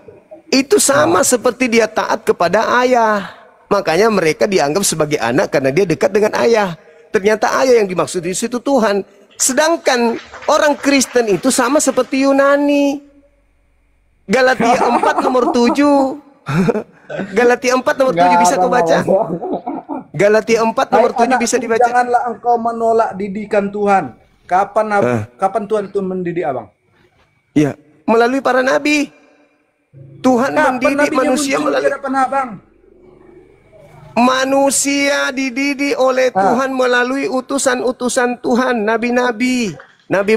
itu sama seperti dia taat kepada ayah. Makanya mereka dianggap sebagai anak karena dia dekat dengan ayah. Ternyata ayah yang dimaksud di situ Tuhan. Sedangkan orang Kristen itu sama seperti Yunani. Galatia 4 nomor 7. Galatia 4 nomor 7 bisa kau baca. Galatia 4 nomor 7 bisa dibaca. Janganlah engkau menolak didikan Tuhan. Kapan Tuhan itu mendidik abang? Ya, melalui para nabi. Tuhan mendidik manusia melalui abang. Manusia dididik oleh Tuhan melalui utusan-utusan Tuhan, nabi-nabi. Nabi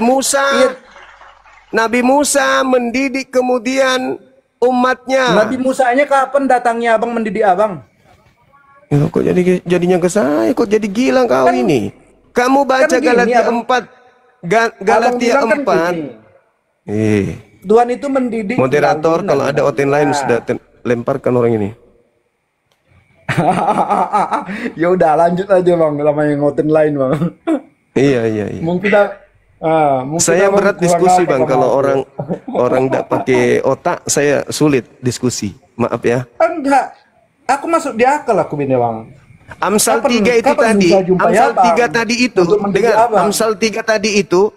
Musa mendidik kemudian umatnya. Nabi Musanya kapan datangnya abang mendidik abang? Ya, kok jadinya ke saya? Kok jadi gila kau ini? Kamu baca gini, Galatia abang. 4. Galatia 4. Tuhan itu mendidik. Moderator, kalau ada outing lain sudah lemparkan orang ini. Ya udah lanjut aja bang, lama yang ngoten lain bang. Iya. Mungkin Saya berat diskusi bang, kalau orang tidak pakai otak, saya sulit diskusi. Maaf ya. Enggak, aku masuk di akal aku ini bang. Amsal 3 itu tadi, Amsal 3 tadi itu, dengar, Amsal 3 tadi itu,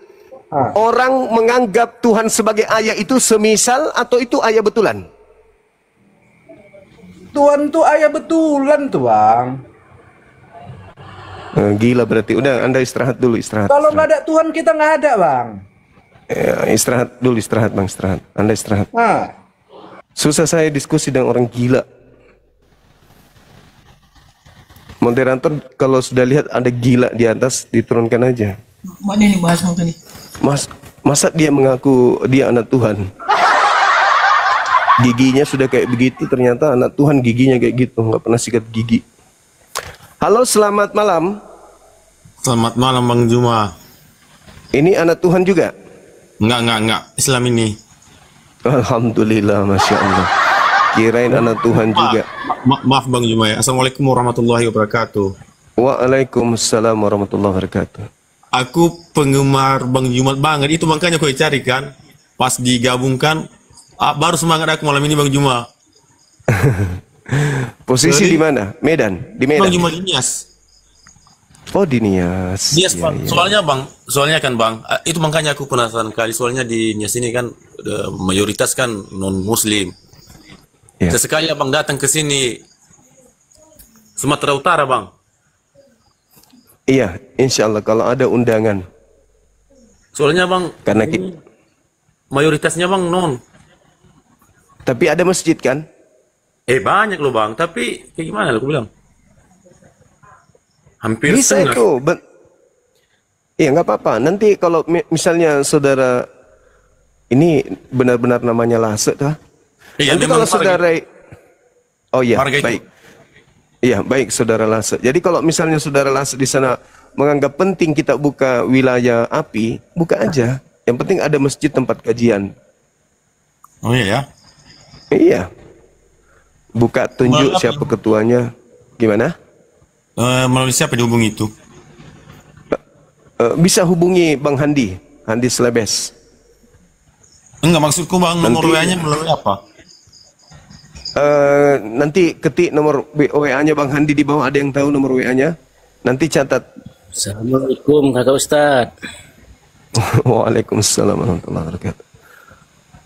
orang menganggap Tuhan sebagai ayah itu semisal atau itu ayah betulan? Tuhan tuh ayah betulan tuh bang. Gila berarti. Udah, Anda istirahat dulu, istirahat. Kalau nggak ada Tuhan kita nggak ada bang. Istirahat dulu, istirahat bang, istirahat. Anda istirahat. Susah saya diskusi dengan orang gila. Moderator, kalau sudah lihat ada gila di atas, diturunkan aja. Mana nih bahas mau nih? Masa dia mengaku dia anak Tuhan? Giginya sudah kayak begitu, ternyata anak Tuhan giginya kayak gitu, nggak pernah sikat gigi. Halo, selamat malam. Selamat malam Bang Juma. Ini anak Tuhan juga? Enggak. Islam ini. Alhamdulillah, Masya Allah. Kirain anak Tuhan juga. Maaf Bang Juma ya. Assalamualaikum warahmatullahi wabarakatuh. Waalaikumsalam warahmatullahi wabarakatuh. Aku penggemar Bang Jumat banget. Itu makanya aku cari kan. Pas digabungkan, baru semangat aku malam ini Bang Juma. Posisi di mana? Medan? Di Medan? Bang Juma di Nias. Oh, di Nias. Nias, ya. Soalnya kan Bang, itu makanya aku penasaran kali. Soalnya di Nias ini kan mayoritas kan non-muslim. Ya. Sesekali Abang datang ke sini Sumatera Utara Bang. Iya, insya Allah kalau ada undangan. Soalnya Bang, karena mayoritasnya Bang non. Tapi ada masjid kan? Banyak loh Bang, tapi kayak gimana aku bilang? Hampir bisa setengah. Itu. Iya nggak apa-apa. Nanti kalau misalnya saudara ini benar-benar namanya Lase, tuh. Nanti kalau saudara, oh iya, baik. Iya, baik saudara Lase. Jadi kalau misalnya saudara Lase di sana menganggap penting kita buka wilayah api, buka aja. Yang penting ada masjid tempat kajian. Oh iya ya? Iya. Buka, tunjuk siapa ketuanya. Gimana? Melalui siapa dihubungi itu? Bisa hubungi Bang Handi Slebes. Enggak, maksudku Bang, nomor WA-nya melalui apa? Nanti ketik nomor WA-nya Bang Handi di bawah, ada yang tahu nomor WA-nya? Nanti catat. Assalamualaikum Kakak Ustadz. Waalaikumsalam warahmatullahi wabarakatuh.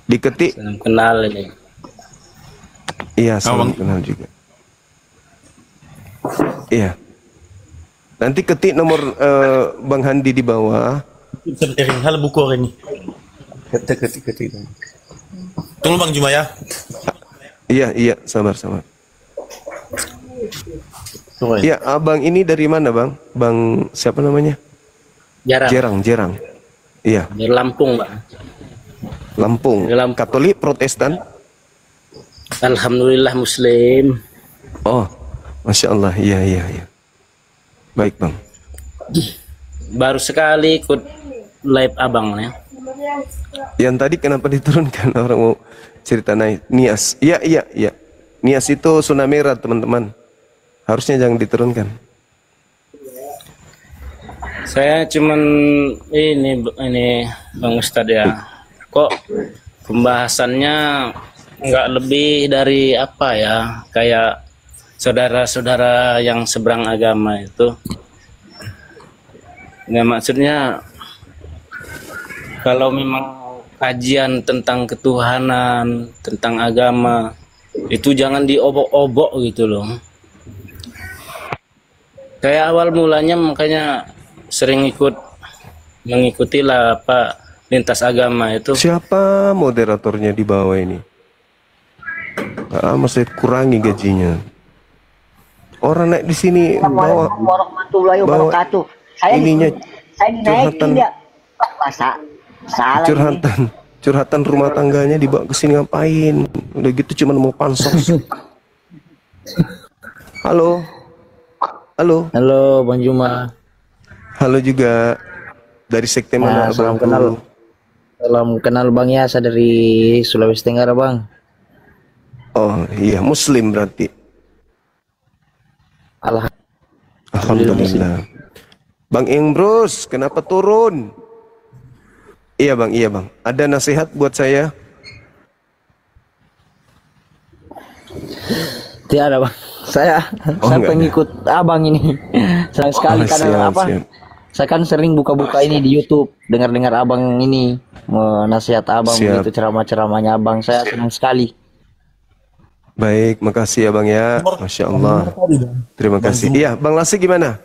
Diketik. Salam kenal ini. Iya, salam kenal juga. Iya. Nanti ketik nomor Bang Handi di bawah. Hal buku ini. Ketik. Tunggu Bang Juma ya. Iya, sabar. Iya, abang ini dari mana bang? Bang siapa namanya? Jerang. Iya. Dari Lampung, Pak. Lampung. Katolik, Protestan? Alhamdulillah Muslim. Oh, Masya Allah. Iya. Baik bang. Baru sekali ikut live abang ya. Yang tadi kenapa diturunkan orang mau cerita naik Nias? Iya. Nias itu zona merah teman-teman. Harusnya jangan diturunkan. Saya cuman ini Bang Ustadz ya. Kok pembahasannya nggak lebih dari apa ya? Kayak saudara-saudara yang seberang agama itu. Nggak, maksudnya kalau memang kajian tentang ketuhanan, tentang agama, itu jangan diobok-obok gitu loh. Kayak awal mulanya makanya sering mengikuti lah apa lintas agama itu. Siapa moderatornya di bawah ini? Masih kurangi gajinya. Orang naik di sini bawa warahmatullahi wabarakatuh. Saya dinaikin dia. Masa salah curhatan rumah tangganya dibawa ke sini ngapain? Udah gitu cuma mau pansos. Halo, Bang Juma. halo juga. Dari sekte mana? Salam kenal Bang Yasa dari Sulawesi Tenggara Bang. Oh iya, Muslim berarti. Alhamdulillah. Bang Imbrus, kenapa turun? Iya bang. Ada nasihat buat saya? Tiada Bang. Saya pengikut abang ini. Senang sekali karena siap. Saya kan sering buka-buka ini di YouTube, dengar abang ini nasihat abang begitu, ceramah-ceramahnya abang. Saya senang sekali. Baik, makasih ya bang ya. Masya Allah. Terima kasih. Iya, Bang Lasi gimana?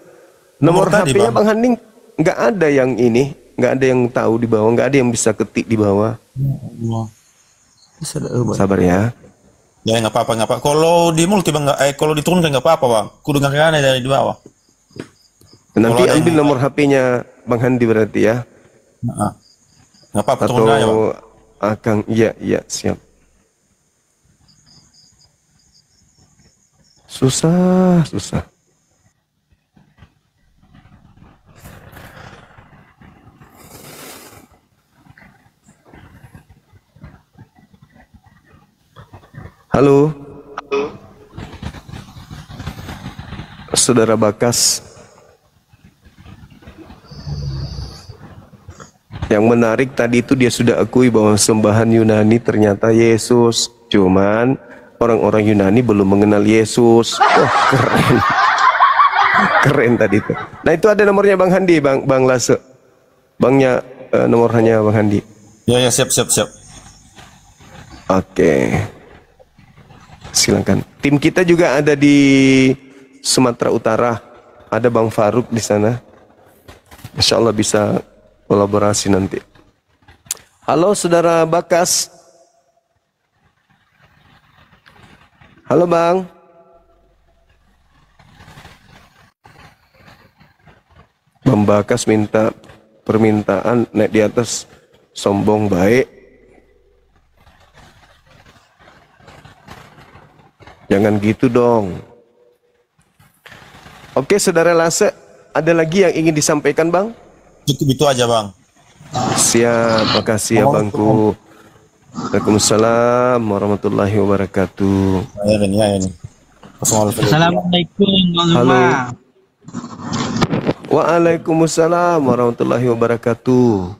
Nomor HP-nya Bang Haning nggak ada yang ini, nggak ada yang tahu di bawah, nggak ada yang bisa ketik di bawah. Sabar ya. Ya nggak apa-apa. Kalau di multi bang, kalau diturunkan nggak apa-apa bang. Kudu dengarkan dari di bawah. Nanti ambil nomor HP-nya Bang Handi berarti ya. Nggak apa-apa. Atau Akang, iya siap. Susah. Halo. Saudara Bakas. Yang menarik tadi itu dia sudah akui bahwa sembahan Yunani ternyata Yesus. Cuman orang-orang Yunani belum mengenal Yesus. Oh, keren. Keren tadi itu. Nah, itu ada nomornya Bang Handi, Bang Lase. Bangnya nomornya Bang Handi. Ya, siap. Oke. Silakan. Tim kita juga ada di Sumatera Utara. Ada Bang Faruk di sana. Insya Allah bisa kolaborasi nanti. Halo saudara Bakas. Halo Bang. Bang Bakas minta permintaan naik di atas, sombong baik. Jangan gitu dong. Oke saudara Lase, ada lagi yang ingin disampaikan Bang? Cukup itu aja bang. Siap, makasih ya Bangku. Waalaikumsalam warahmatullahi wabarakatuh. Assalamualaikum Bang Zuma. Halo. Waalaikumsalam warahmatullahi wabarakatuh.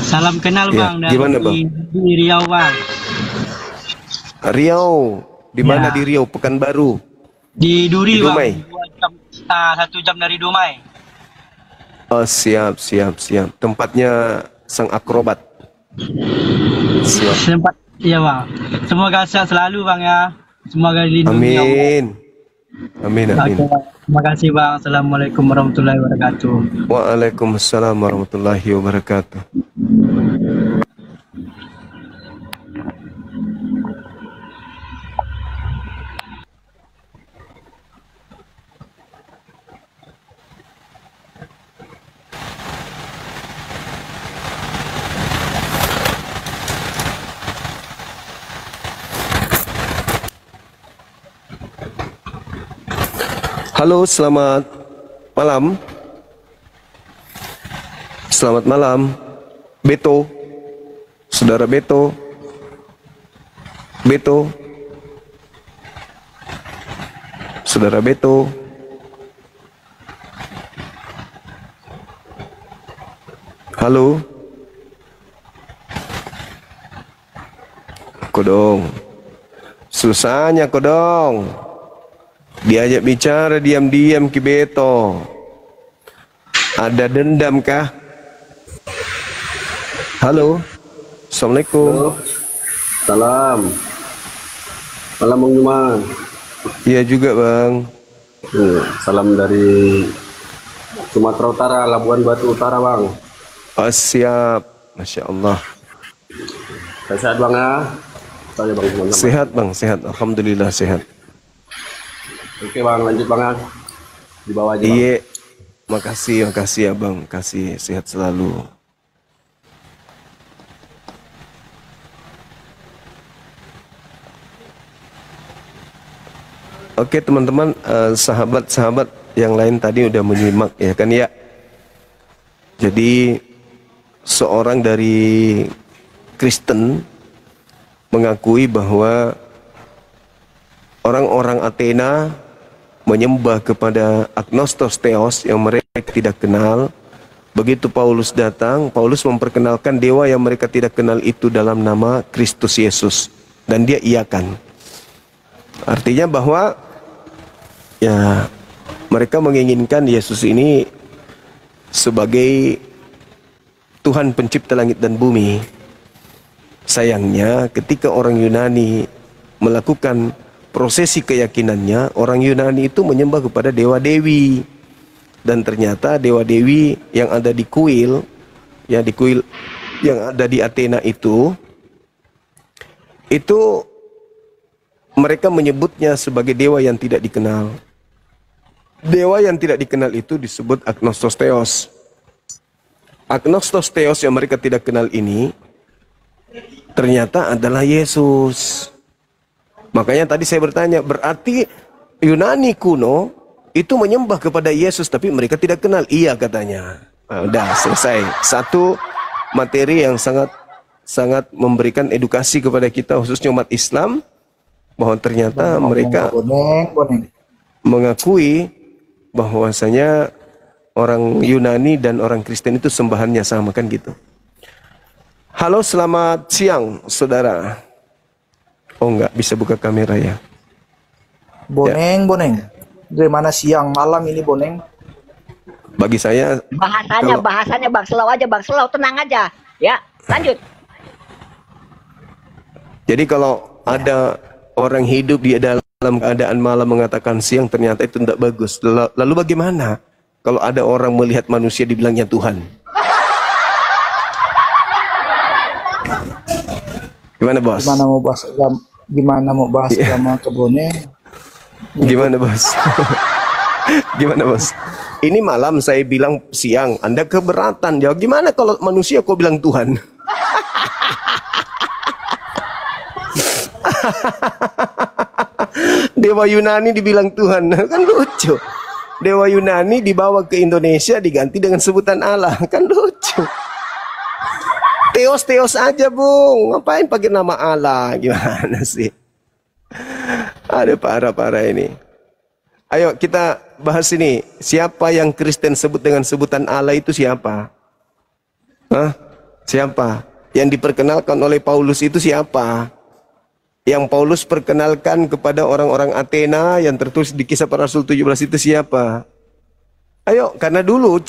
Salam kenal Ya, Bang dari gimana, Bang? di Riau Bang. Riau, di mana Ya. di Riau? Pekanbaru. Di Duri Di Bang. Dumai? 1 jam dari Dumai. Oh, siap. Tempatnya sang akrobat. Siap. Sempat, iya Bang. Semoga sehat selalu Bang ya. Semoga dilindungi Allah. Amin. Amin, amin. Oke, terima kasih Bang. Assalamualaikum warahmatullahi wabarakatuh. Waalaikumsalam warahmatullahi wabarakatuh. Halo, selamat malam. Selamat malam, Beto, saudara Beto, saudara Beto. Halo, Kodong, susahnya Kodong. Diajak bicara diam-diam Ki Beto. Ada dendam kah? Halo. Assalamualaikum. Salam. Malam Bang Juma. Iya juga Bang. Salam dari Sumatera Utara, Labuan Batu Utara Bang. Oh, siap. Masya Allah. Sehat Bang ya? Saya Bang Juma. Sehat Bang, sehat. Alhamdulillah sehat. Oke Bang, lanjut Bang ya. Di bawah aja Bang. Iya. Makasih ya Bang. Kasih sehat selalu. Oke teman-teman, sahabat-sahabat yang lain tadi udah menyimak ya kan ya. Jadi seorang dari Kristen mengakui bahwa orang-orang Athena menyembah kepada agnostos theos yang mereka tidak kenal. Begitu Paulus datang, Paulus memperkenalkan dewa yang mereka tidak kenal itu dalam nama Kristus Yesus, dan dia iakan. Artinya bahwa ya mereka menginginkan Yesus ini sebagai Tuhan pencipta langit dan bumi. Sayangnya ketika orang Yunani melakukan prosesi keyakinannya, orang Yunani itu menyembah kepada dewa-dewi. Dan ternyata dewa-dewi yang ada di kuil, ya di kuil yang ada di Athena itu mereka menyebutnya sebagai dewa yang tidak dikenal. Dewa yang tidak dikenal itu disebut agnostos theos. Agnostos theos yang mereka tidak kenal ini ternyata adalah Yesus. Makanya tadi saya bertanya, berarti Yunani kuno itu menyembah kepada Yesus tapi mereka tidak kenal. Iya katanya. Nah, udah selesai. Satu materi yang sangat memberikan edukasi kepada kita khususnya umat Islam, bahwa ternyata mereka mengakui bahwasanya orang Yunani dan orang Kristen itu sembahannya sama, kan gitu. Halo, selamat siang saudara. Oh enggak, bisa buka kamera ya. Boneng, Boneng. Dari mana siang malam ini Boneng? Bagi saya Bahasanya Bang Selau aja, Bang Selau, tenang aja. Ya, lanjut. Jadi kalau ada orang hidup di dalam keadaan malam mengatakan siang, ternyata itu tidak bagus. Lalu bagaimana kalau ada orang melihat manusia dibilangnya Tuhan? Gimana bos? Gimana mau bahas agama ke Boneng? Gimana bos? Gimana bos? Ini malam saya bilang siang, Anda keberatan. Jawab gimana kalau manusia kau bilang Tuhan? Dewa Yunani dibilang Tuhan, kan lucu. Dewa Yunani dibawa ke Indonesia diganti dengan sebutan Allah, kan lucu. Teos aja Bung, ngapain pakai nama Allah? Gimana sih? Ada parah-parah ini. Ayo kita bahas ini. Siapa yang Kristen sebut dengan sebutan Allah itu siapa? Hah? Siapa? Yang diperkenalkan oleh Paulus itu siapa? Yang Paulus perkenalkan kepada orang-orang Athena yang tertulis di Kisah Para Rasul 17 itu siapa? Ayo, karena dulu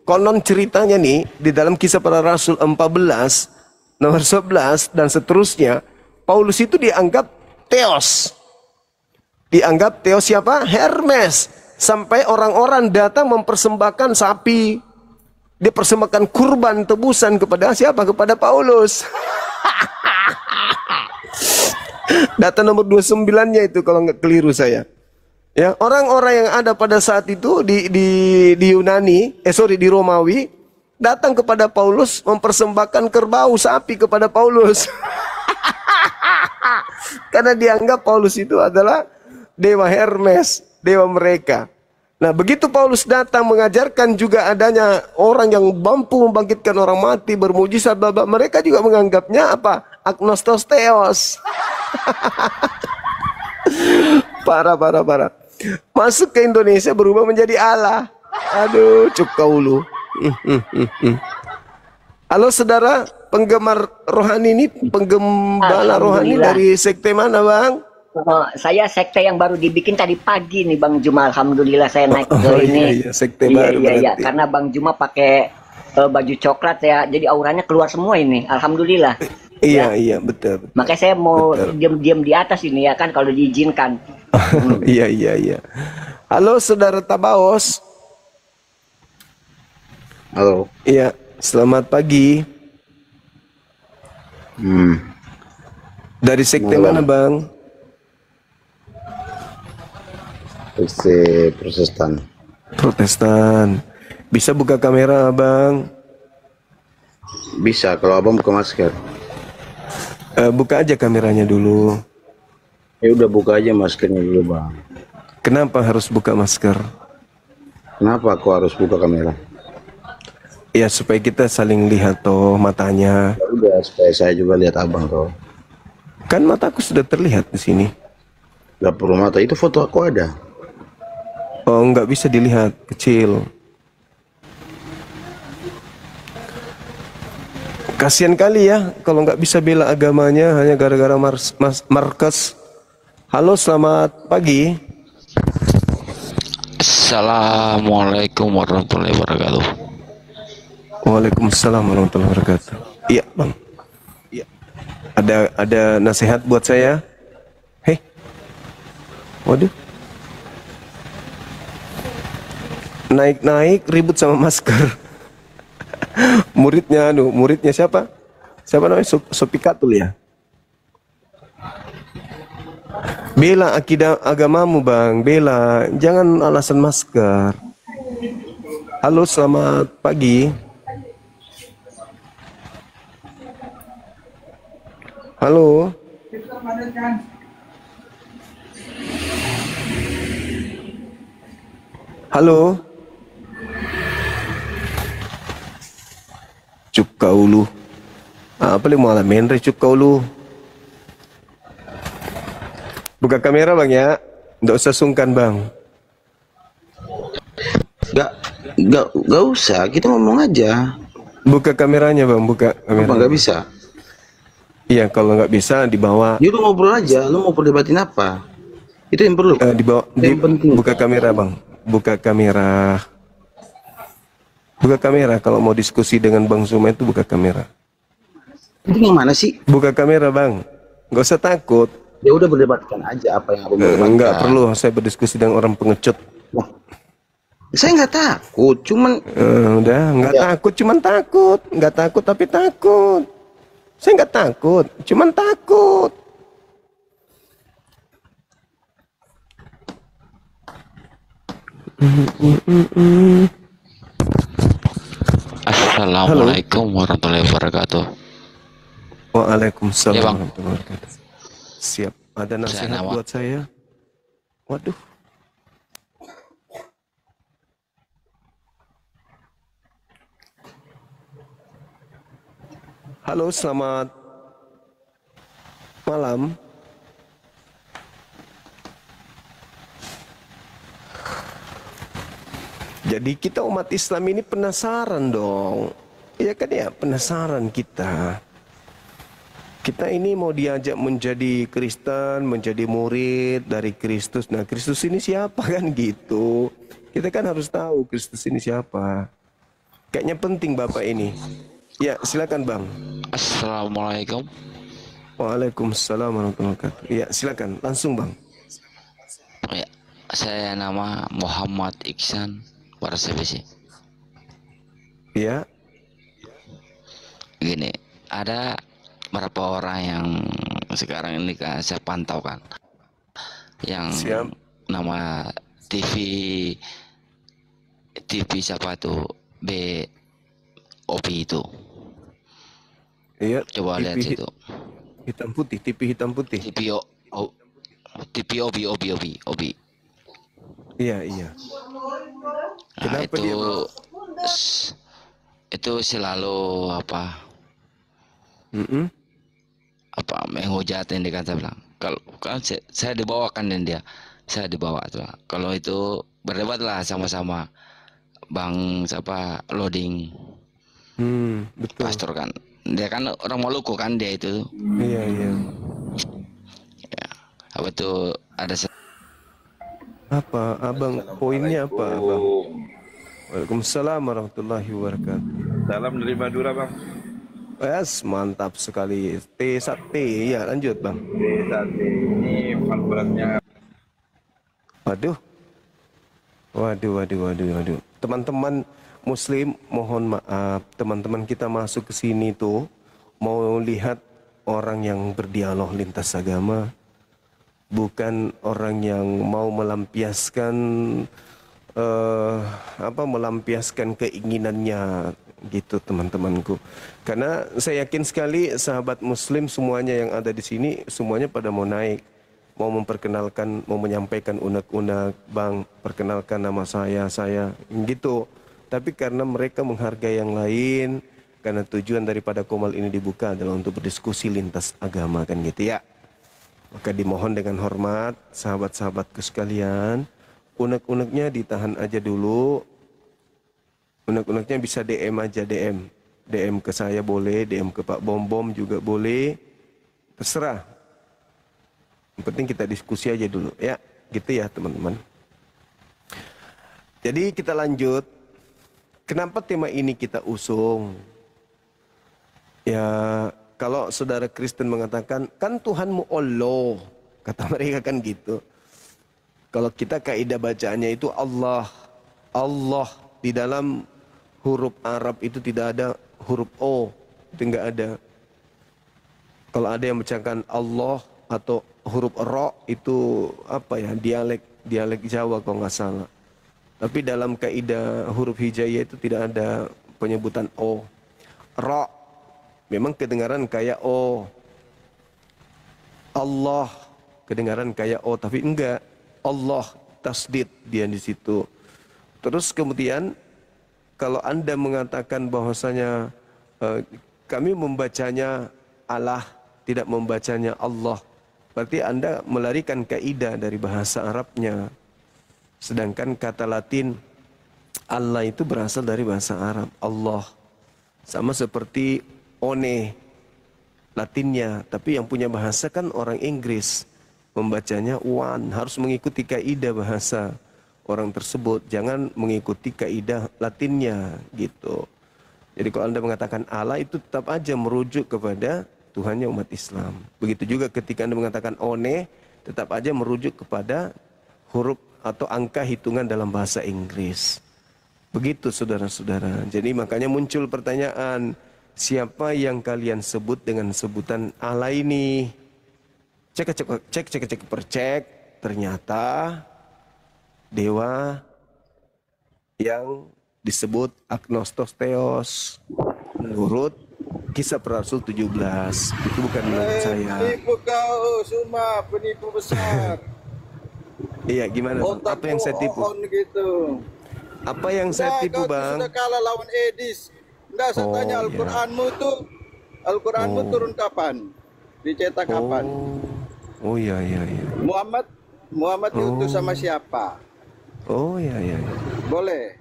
konon ceritanya nih di dalam Kisah Para Rasul 14 nomor 11 dan seterusnya, Paulus itu dianggap theos. Dianggap Theo siapa? Hermes. Sampai orang-orang datang mempersembahkan sapi. Dia persembahkan kurban tebusan kepada siapa? Kepada Paulus. Data nomor 29-nya itu kalau nggak keliru saya. Ya, orang-orang yang ada pada saat itu di Yunani, di Romawi, datang kepada Paulus mempersembahkan kerbau sapi kepada Paulus. Karena dianggap Paulus itu adalah dewa Hermes, dewa mereka. Nah, begitu Paulus datang mengajarkan juga adanya orang yang mampu membangkitkan orang mati, bermujizat, mereka juga menganggapnya apa? Agnostos Theos. Parah. Masuk ke Indonesia berubah menjadi Allah. Aduh, cukaulu. Halo saudara, penggemar rohani ini, penggembala rohani dari sekte mana, Bang? Saya sekte yang baru dibikin tadi pagi nih Bang Juma. Alhamdulillah saya naik ke ini. Iya, sekte baru iya. Karena Bang Juma pakai baju coklat ya, jadi auranya keluar semua ini. Alhamdulillah. Iya, betul. Makanya saya mau diam-diam di atas ini ya kan kalau diizinkan. Iya. Halo saudara Tabaos. Halo. Iya, selamat pagi. Dari sekte mana, Bang? Sekte Protestan. Protestan. Bisa buka kamera, Bang? Bisa, kalau abang buka masker. Buka aja kameranya dulu. Ya udah buka aja maskernya dulu, Bang. Kenapa harus buka masker? Kenapa aku harus buka kamera? Ya supaya kita saling lihat toh matanya. Ya udah, supaya saya juga lihat abang toh. Kan mataku sudah terlihat di sini. Gak perlu mata, itu foto aku ada. Oh, nggak bisa dilihat, kecil. Kasihan kali ya kalau nggak bisa bela agamanya hanya gara-gara markas. Halo, selamat pagi. Assalamualaikum warahmatullahi wabarakatuh. Waalaikumsalam warahmatullahi wabarakatuh. Iya, Bang. Iya. Ada nasihat buat saya? Hei. Waduh. Naik ribut sama masker. Muridnya siapa? Siapa namanya? Sopikatul ya. Bela akidah agamamu, Bang. Bela, jangan alasan masker. Halo, selamat pagi. Halo. Halo. Cukaulu. Apa le malah menre cukaulu. Buka kamera, Bang ya. Nggak usah sungkan, Bang. Gak usah, kita ngomong aja. Buka kameranya, Bang, buka kamera. Apa nggak bisa? Iya, kalau nggak bisa dibawa. Ya lu ngobrol aja, lu mau perdebatin apa? Itu yang perlu. Dibawa, buka kamera, Bang. Buka kamera. Buka kamera kalau mau diskusi dengan Bang Zuma itu buka kamera. Itu yang mana sih? Buka kamera, Bang. Nggak usah takut. Ya udah berdebatkan aja apa yang aku mau. Nggak perlu saya berdiskusi dengan orang pengecut. Wah, saya nggak takut, cuman udah nggak takut, cuman takut, nggak takut tapi takut. Saya nggak takut, cuman takut. Assalamualaikum warahmatullahi wabarakatuh. Waalaikumsalam Ya, Bang. warahmatullahi wabarakatuh. Siap, ada nasihat buat saya. Waduh. Halo, selamat malam. Jadi kita umat Islam ini penasaran dong. Iya kan ya, penasaran kita. Kita ini mau diajak menjadi Kristen, menjadi murid dari Kristus. Nah, Kristus ini siapa kan gitu. Kita kan harus tahu Kristus ini siapa. Kayaknya penting Bapak ini. Ya, silakan Bang. Assalamualaikum. Waalaikumsalam warahmatullahi wabarakatuh. Ya, silakan langsung Bang. Saya nama Muhammad Iksan Warsabisi. Ya. Gini, ada beberapa orang yang sekarang ini kan saya pantau kan, yang nama TV siapa tuh BOP itu. Iya. Coba lihat situ. Hitam putih, TV hitam putih. TV OB. Iya, iya. Nah, itu selalu apa? Apa menghujatin dia kata bilang. Kalau kan saya dibawakan dan saya dibawa tuh. Kalau itu berdebat lah sama-sama Bang siapa loading. Betul. Pastor kan. Dia kan orang Maluku kan dia itu. Iya, iya. Ya. Apa tuh ada apa abang poinnya apa abang? Waalaikumsalam warahmatullahi wabarakatuh. Salam dari Madura bang. Yes, mantap sekali. T1T ya, lanjut bang. T1T ini beratnya. Waduh. Teman-teman Muslim, mohon maaf. Teman-teman kita masuk ke sini tuh mau lihat orang yang berdialog lintas agama, bukan orang yang mau melampiaskan melampiaskan keinginannya gitu teman-temanku. Karena saya yakin sekali sahabat Muslim semuanya yang ada di sini semuanya pada mau naik, mau memperkenalkan, mau menyampaikan unek-unek, bang perkenalkan nama saya gitu. Tapi karena mereka menghargai yang lain, karena tujuan daripada Komal ini dibuka adalah untuk berdiskusi lintas agama kan gitu ya. Maka dimohon dengan hormat sahabat-sahabatku sekalian, unek-uneknya ditahan aja dulu. Unek-uneknya bisa DM aja, DM ke saya boleh, DM ke Pak Bom juga boleh, terserah. Yang penting kita diskusi aja dulu ya, gitu ya teman-teman. Jadi kita lanjut. Kenapa tema ini kita usung? Ya, kalau saudara Kristen mengatakan, kan Tuhanmu Allah, kata mereka kan gitu. Kalau kita kaidah bacaannya itu Allah. Allah di dalam huruf Arab itu tidak ada huruf O, itu enggak ada. Kalau ada yang bacakan Allah atau huruf Ro itu apa ya, dialek Jawa kalau nggak salah. Tapi dalam kaidah huruf hijaiyah itu tidak ada penyebutan O. Ro memang kedengaran kayak O. Allah kedengaran kayak O, tapi enggak. Allah tasdid dia di situ. Terus kemudian kalau Anda mengatakan bahwasanya kami membacanya Allah, tidak membacanya Allah, berarti Anda melarikan kaidah dari bahasa Arabnya. Sedangkan kata Latin Allah itu berasal dari bahasa Arab, Allah. Sama seperti one Latinnya, tapi yang punya bahasa kan orang Inggris, membacanya one, harus mengikuti kaidah bahasa orang tersebut, jangan mengikuti kaidah Latinnya gitu. Jadi kalau Anda mengatakan Allah itu tetap aja merujuk kepada Tuhannya umat Islam. Begitu juga ketika Anda mengatakan one, tetap aja merujuk kepada huruf atau angka hitungan dalam bahasa Inggris. Begitu saudara-saudara. Jadi makanya muncul pertanyaan, siapa yang kalian sebut dengan sebutan Allah ini? Cek, ternyata dewa yang disebut Agnostos Theos menurut Kisah Para Rasul 17. Itu bukan menurut saya. Penipu kau, Suma, penipu besar. Iya, gimana? Apa yang saya tipu? Gitu. Apa yang saya tipu, Bang? Sudah kalah lawan Edis. Enggak, saya tanya Al-Qur'anmu tuh, Al-Qur'anmu turun kapan? Dicetak kapan? Oh iya. Muhammad diutus sama siapa? Oh iya. Boleh.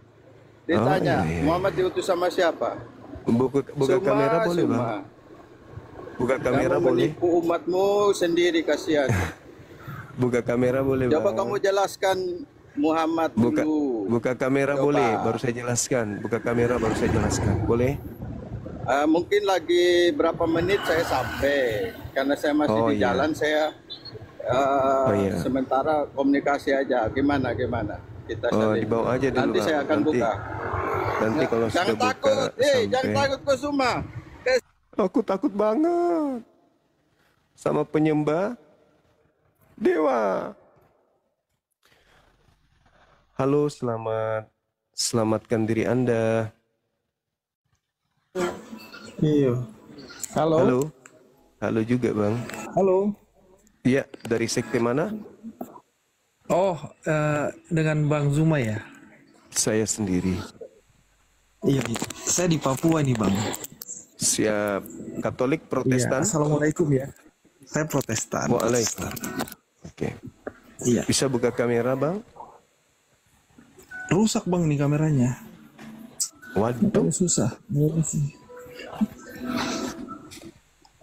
Ditanya, Muhammad diutus sama siapa? Buka kamera boleh, Bang? Buka kamera boleh? Menipu umatmu sendiri, kasihan. Buka kamera boleh, Bang? Coba kamu jelaskan Muhammad dulu. Buka kamera boleh, baru saya jelaskan. Buka kamera baru saya jelaskan. Boleh? Mungkin lagi berapa menit saya sampai. Karena saya masih di jalan, saya Oh iya. Sementara komunikasi aja. Gimana? Kita Oh, saling. dibawa aja dulu. Nanti Bang. saya akan buka. Nanti kalau Jangan sudah buka takut, jangan takut Kusuma. Aku takut banget sama penyembah dewa. Halo, selamatkan diri Anda. Iya. Halo. Halo juga, Bang. Halo. Iya, dari sekte mana? Oh, dengan Bang Zuma ya? Saya sendiri. Iya, saya di Papua nih, Bang. Siap. Katolik, Protestan? Iya, Assalamualaikum ya. Saya Protestan. Waalaikumsalam. Oke. Iya. Bisa buka kamera, Bang? Rusak, Bang, nih kameranya. Waduh. Susah.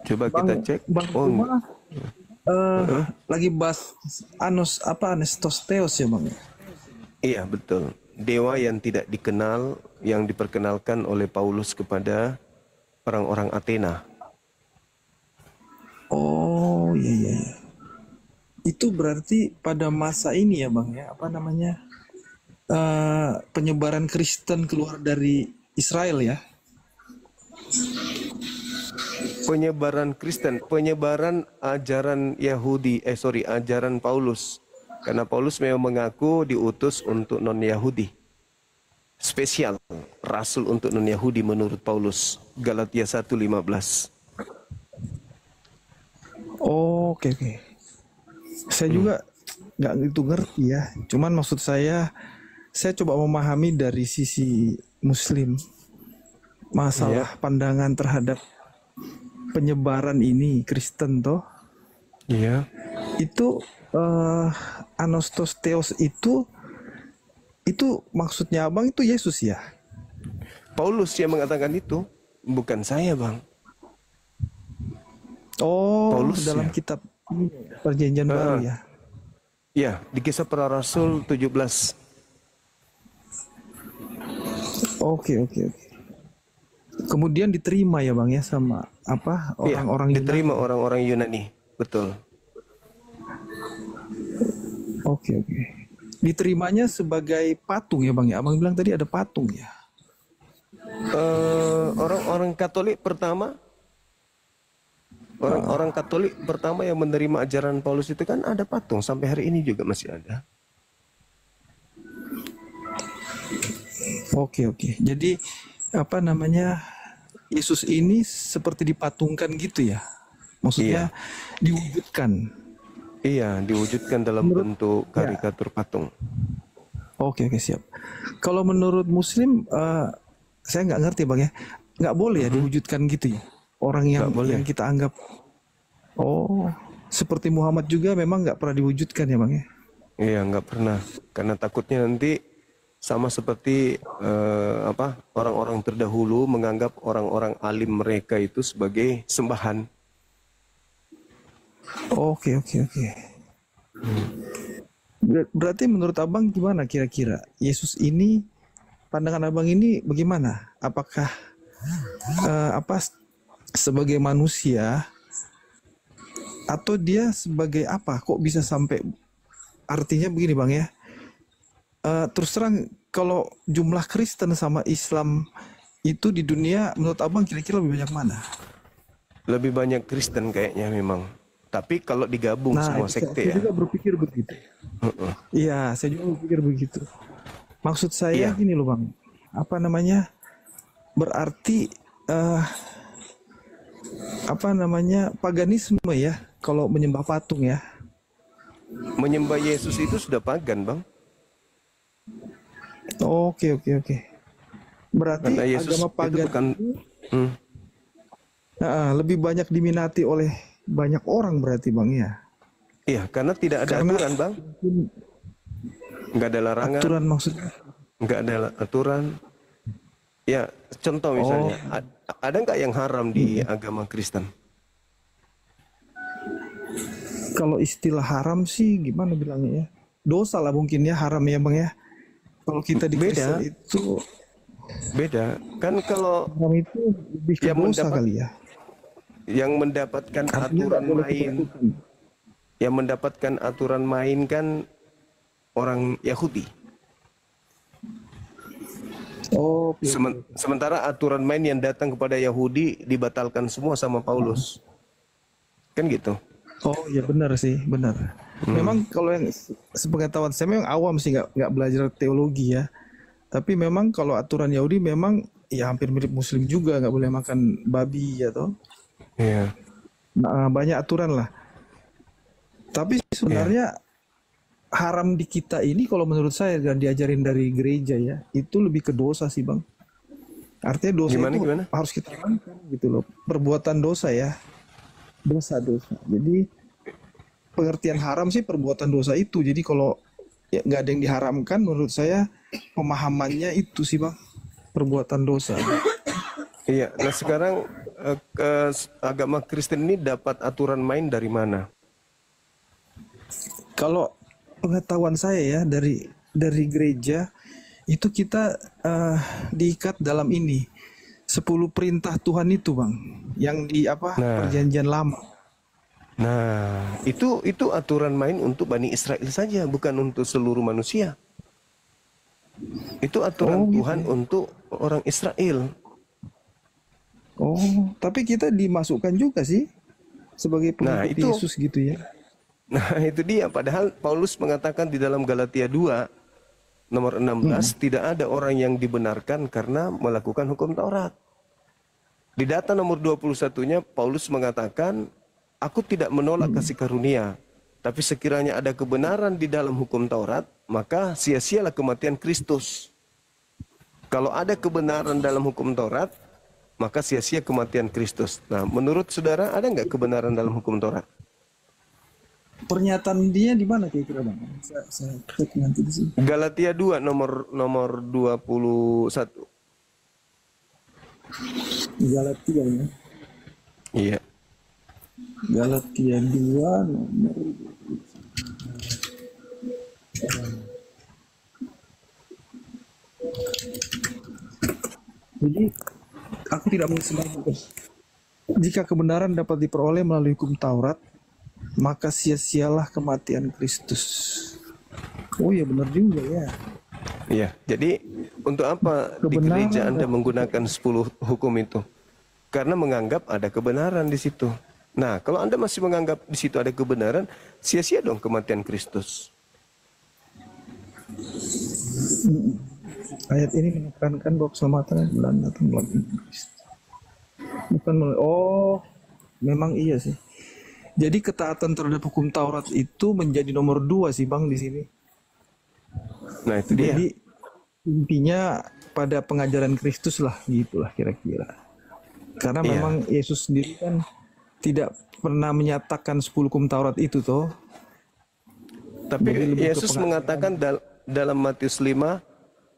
Coba Bang, kita cek. Bang Zuma, lagi bahas Anastosteos ya, Bang? Iya, betul. Dewa yang tidak dikenal, yang diperkenalkan oleh Paulus kepada orang-orang Athena. Oh, iya. Itu berarti pada masa ini ya, Bang, ya? Apa namanya? Penyebaran Kristen keluar dari Israel ya? Penyebaran Kristen, penyebaran ajaran ajaran Paulus. Karena Paulus memang mengaku diutus untuk non-Yahudi. Spesial, rasul untuk non-Yahudi menurut Paulus. Galatia 1:15. Oh, oke. Saya juga nggak gitu ngerti ya. Cuman maksud saya coba memahami dari sisi Muslim. Masalah pandangan terhadap penyebaran ini Kristen toh. Iya. Itu Anastosteos itu maksudnya Abang itu Yesus ya? Paulus yang mengatakan itu, bukan saya, Bang. Oh, Paulus dalam ya. kitab Perjanjian Baru ya? Ya, di Kisah Para Rasul 17. Oke. Kemudian diterima ya, Bang ya, sama orang-orang diterima orang-orang Yunani, betul. Oke. Diterimanya sebagai patung ya, Bang ya? Abang bilang tadi ada patung ya? Orang-orang Katolik pertama, orang-orang Katolik pertama yang menerima ajaran Paulus itu kan ada patung, sampai hari ini juga masih ada. Oke. Jadi apa namanya, Yesus ini seperti dipatungkan gitu ya? Maksudnya diwujudkan. Iya, diwujudkan dalam bentuk karikatur patung. Oke, siap. Kalau menurut Muslim, saya nggak ngerti, Bang ya, nggak boleh ya diwujudkan gitu ya? Orang yang kita anggap, seperti Muhammad juga memang nggak pernah diwujudkan ya, Bang ya? Iya, nggak pernah. Karena takutnya nanti sama seperti orang-orang terdahulu menganggap orang-orang alim mereka itu sebagai sembahan. Oke. Berarti menurut Abang gimana kira-kira? Yesus ini, pandangan Abang ini bagaimana? Apakah sebagai manusia atau dia sebagai apa? Kok bisa sampai, artinya begini, Bang ya? Terus terang, kalau jumlah Kristen sama Islam itu di dunia, menurut Abang kira-kira lebih banyak mana? Lebih banyak Kristen kayaknya memang. Tapi kalau digabung semua sekte saya juga berpikir begitu. Iya, saya juga berpikir begitu. Maksud saya gini loh, Bang. Apa namanya? Berarti paganisme ya, kalau menyembah patung ya. Menyembah Yesus itu sudah pagan, Bang. Oke. Berarti agama pagan itu lebih banyak diminati oleh banyak orang berarti, Bang ya? Iya, karena tidak ada aturan, Bang. Nggak ada larangan. Aturan maksudnya? Nggak ada aturan. Ya, contoh misalnya, ada nggak yang haram di agama Kristen? Kalau istilah haram sih gimana bilangnya ya? Dosa lah mungkin ya, haram ya, Bang ya? Kalau kita di Kristen itu beda. Kan kalau haram itu lebih ke dosa kali ya? Yang mendapatkan aturan main, Yang mendapatkan aturan main kan orang Yahudi. Oh, Sementara aturan main yang datang kepada Yahudi dibatalkan semua sama Paulus. Kan gitu. Oh ya benar sih, benar. Memang kalau yang sepengetahuan saya memang awam sih, nggak belajar teologi ya. Tapi memang kalau aturan Yahudi memang ya hampir mirip Muslim juga, nggak boleh makan babi ya toh. Iya. Nah, banyak aturan lah. Tapi sebenarnya haram di kita ini kalau menurut saya dan diajarin dari gereja ya, itu lebih ke dosa sih Bang. Artinya dosa gimana? Harus kita lakukan gitu loh. Perbuatan dosa ya. Dosa-dosa. Jadi pengertian haram sih perbuatan dosa itu. Jadi kalau ya nggak ada yang diharamkan, menurut saya pemahamannya itu sih Bang, perbuatan dosa. Iya. Nah sekarang agama Kristen ini dapat aturan main dari mana? Kalau pengetahuan saya ya dari gereja itu kita diikat dalam ini 10 perintah Tuhan itu Bang, yang di perjanjian lama. Nah, itu aturan main untuk Bani Israel saja, bukan untuk seluruh manusia. Itu aturan Tuhan untuk orang Israel. Oh, tapi kita dimasukkan juga sih sebagai pengikut Yesus gitu ya. Nah, itu dia. Padahal Paulus mengatakan di dalam Galatia 2 nomor 16 tidak ada orang yang dibenarkan karena melakukan hukum Taurat. Di data nomor 21-nya Paulus mengatakan, aku tidak menolak kasih karunia, tapi sekiranya ada kebenaran di dalam hukum Taurat, maka sia-sialah kematian Kristus. Kalau ada kebenaran dalam hukum Taurat, maka sia-sia kematian Kristus. Nah, menurut saudara ada nggak kebenaran dalam hukum Taurat? Pernyataan dia di mana kira-kira Bang? Saya cek nanti di sini. Galatia 2 nomor 21. Galatia ya. Iya. Galatia 2 nomor. Jadi aku tidak mengistilahkan. Jika kebenaran dapat diperoleh melalui hukum Taurat, maka sia-sialah kematian Kristus. Oh ya benar juga ya. Iya, jadi untuk apa di gereja Anda menggunakan 10 hukum itu? Karena menganggap ada kebenaran di situ. Nah, kalau Anda masih menganggap di situ ada kebenaran, sia-sia dong kematian Kristus. Ayat ini menekankan bahwa keselamatan bulan datang melalui Kristus. Bukan memang iya sih. Jadi ketaatan terhadap hukum Taurat itu menjadi nomor 2 sih Bang di sini. Nah itu dia. Jadi intinya pada pengajaran Kristus lah, gitulah kira-kira. Karena memang Yesus sendiri kan tidak pernah menyatakan 10 hukum Taurat itu toh. Tapi Yesus mengatakan dalam Matius 5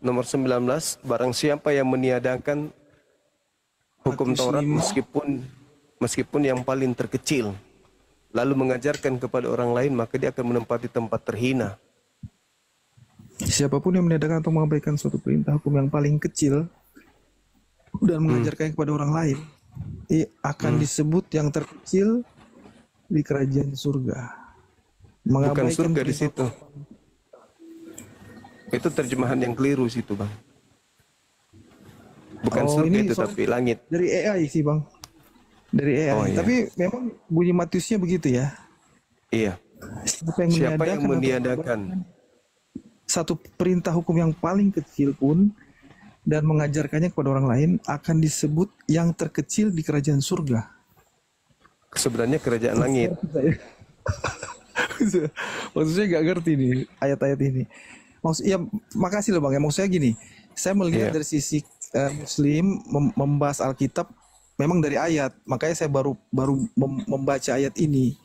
nomor 19, barang siapa yang meniadakan hukum Taurat meskipun yang paling terkecil, lalu mengajarkan kepada orang lain, maka dia akan menempati tempat terhina. Siapapun yang meniadakan atau mengabaikan suatu perintah hukum yang paling kecil dan mengajarkannya kepada orang lain, akan disebut yang terkecil di kerajaan surga. Bukan surga di situ. Itu terjemahan yang keliru situ Bang. Bukan surga itu tapi langit. Dari AI sih Bang. Dari AI. Iya. Tapi memang bunyi Matiusnya begitu ya. Iya. Siapa yang meniadakan satu perintah hukum yang paling kecil pun dan mengajarkannya kepada orang lain akan disebut yang terkecil di kerajaan surga. Sebenarnya kerajaan langit. Maksudnya nggak ngerti nih ayat-ayat ini. Ya, makasih loh Bang. Ya, maksud saya gini, saya melihat dari sisi Muslim membahas Alkitab memang dari ayat, makanya saya baru membaca ayat ini.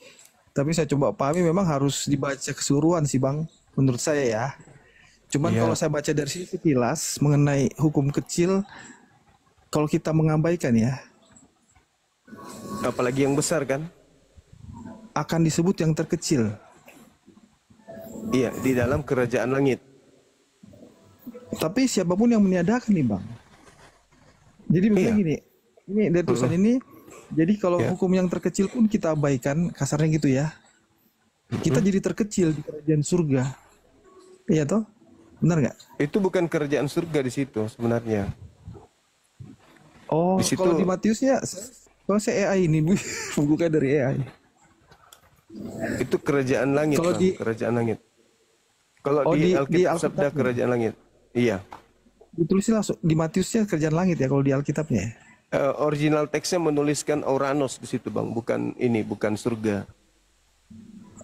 Tapi saya coba pahami memang harus dibaca keseluruhan sih Bang, menurut saya ya. Cuman kalau saya baca dari sisi kilas mengenai hukum kecil, kalau kita mengabaikan ya, apalagi yang besar kan, akan disebut yang terkecil. Iya, di dalam kerajaan langit. Tapi siapapun yang meniadakan nih Bang. Jadi misalnya gini, ini dari tulisan ini, jadi kalau hukum yang terkecil pun kita abaikan, kasarnya gitu ya. kita jadi terkecil di kerajaan surga. Iya toh? Benar nggak? Itu bukan kerajaan surga di situ sebenarnya. Oh, Di situ- kalau di Matiusnya, kalau saya AI ini, bukan dari AI. Itu kerajaan langit, Kalau Bang, kerajaan langit. Kalau Oh, di di Alkitab Alkitab sabda ya? kerajaan langit. Iya. Ditulisnya langsung di Matiusnya kerajaan langit ya kalau di Alkitabnya. Original teksnya menuliskan Oranos di situ, Bang, bukan ini, bukan surga.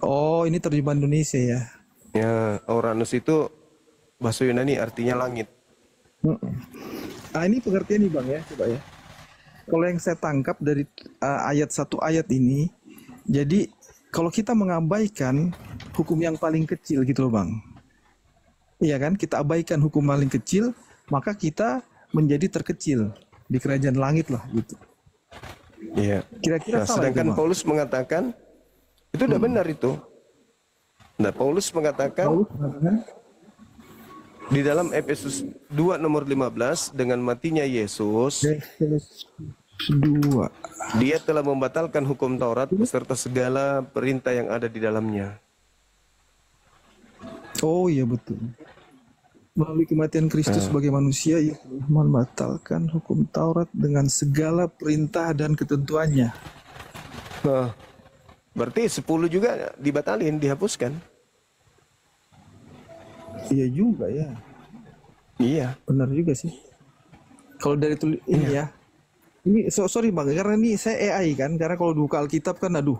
Oh, ini terjemahan Indonesia ya. Ya, Oranos itu bahasa Yunani artinya langit. Nah, ini pengertian nih Bang ya, coba ya. Kalau yang saya tangkap dari ayat satu ayat ini, jadi kalau kita mengabaikan hukum yang paling kecil gitu loh Bang. Iya kan, kita abaikan hukum paling kecil, maka kita menjadi terkecil di kerajaan langit lah gitu. Iya. Kira-kira Nah, salah sedangkan itu, Bang? Paulus mengatakan itu udah benar itu. Nah, Paulus mengatakan di dalam Efesus 2 nomor 15, dengan matinya Yesus, dia telah membatalkan hukum Taurat beserta segala perintah yang ada di dalamnya. Oh iya betul. Melalui kematian Kristus sebagai manusia, ia telah membatalkan hukum Taurat dengan segala perintah dan ketentuannya. Nah, berarti 10 juga dibatalin, dihapuskan. Iya juga ya. Iya. Benar juga sih. Kalau dari ini ya. Ini sorry Bang, karena ini saya AI kan, karena kalau buka Alkitab kan aduh,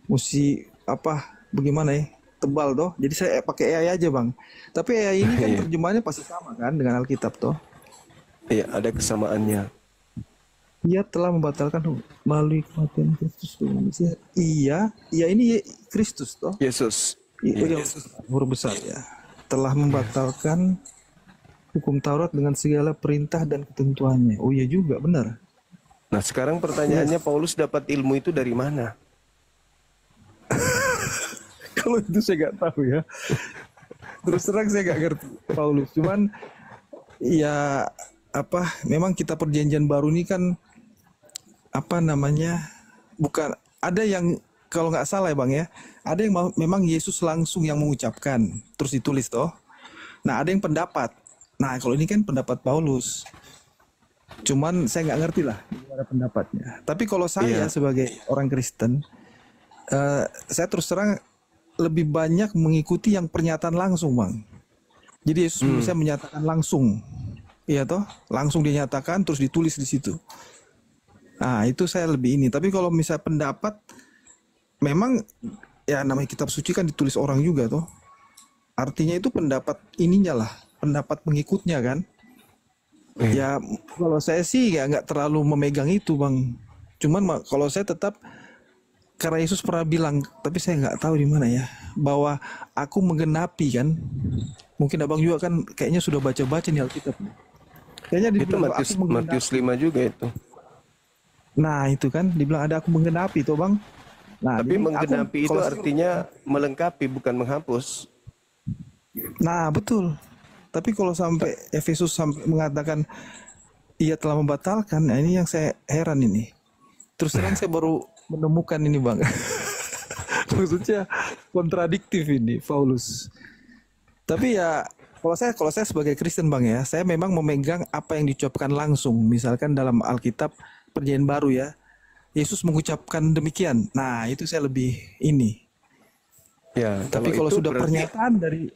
mesti apa bagaimana ya? Tebal toh. Jadi saya pakai AI aja Bang. Tapi AI ini kan terjemahannya pasti sama kan dengan Alkitab toh. Iya, ada kesamaannya. Ia telah membatalkan melalui kematian Kristus bagi manusia. Iya ini Kristus toh. Yesus. Iya, huruf besar ya. Telah membatalkan hukum Taurat dengan segala perintah dan ketentuannya. Oh iya juga, benar. Nah, sekarang pertanyaannya, Paulus dapat ilmu itu dari mana? Kalau itu saya nggak tahu ya. Terus terang saya nggak ngerti Paulus. Cuman ya apa? Memang kita perjanjian baru ini kan apa namanya? Bukan ada yang kalau nggak salah ya Bang ya. Ada yang memang Yesus langsung yang mengucapkan, terus ditulis toh. Nah ada yang pendapat. Nah kalau ini kan pendapat Paulus. Cuman saya nggak ngerti lah gimana pendapatnya. Tapi kalau saya sebagai orang Kristen, saya terus terang lebih banyak mengikuti yang pernyataan langsung, Bang. Jadi Yesus bisa menyatakan langsung, iya toh, langsung dinyatakan terus ditulis di situ. Nah itu saya lebih ini. Tapi kalau misalnya pendapat, memang ya namanya kitab suci kan ditulis orang juga toh. Artinya itu pendapat ininya lah, pendapat pengikutnya kan. Ya kalau saya sih ya nggak terlalu memegang itu Bang. Cuman kalau saya tetap karena Yesus pernah bilang, tapi saya nggak tahu di mana ya, bahwa aku menggenapi kan. Mungkin abang juga kan kayaknya sudah baca-baca nih Alkitab. Kayaknya itu Matius 5 juga itu. Nah itu kan dibilang ada aku menggenapi tuh Bang. Nah, tapi menggenapi itu artinya melengkapi bukan menghapus. Nah betul. Tapi kalau sampai Efesus sampai mengatakan ia telah membatalkan, nah ini yang saya heran ini. Terus terang saya baru menemukan ini Bang. Maksudnya kontradiktif ini Paulus. Tapi ya kalau saya sebagai Kristen Bang ya, saya memang memegang apa yang diucapkan langsung. Misalkan dalam Alkitab Perjanjian Baru ya, Yesus mengucapkan demikian. Nah itu saya lebih ini. Ya, tapi kalau sudah pernyataan dari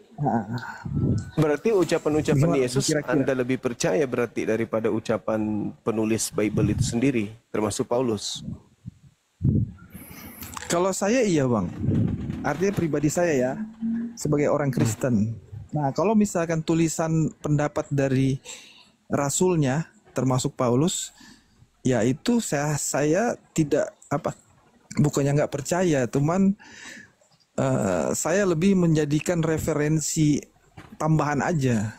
berarti ucapan-ucapan Yesus Anda lebih percaya berarti daripada ucapan penulis Bible itu sendiri, termasuk Paulus. Kalau saya iya Bang. Artinya pribadi saya ya, sebagai orang Kristen. Nah, kalau misalkan tulisan pendapat dari rasulnya termasuk Paulus, ya itu saya tidak apa bukannya nggak percaya, cuman saya lebih menjadikan referensi tambahan aja.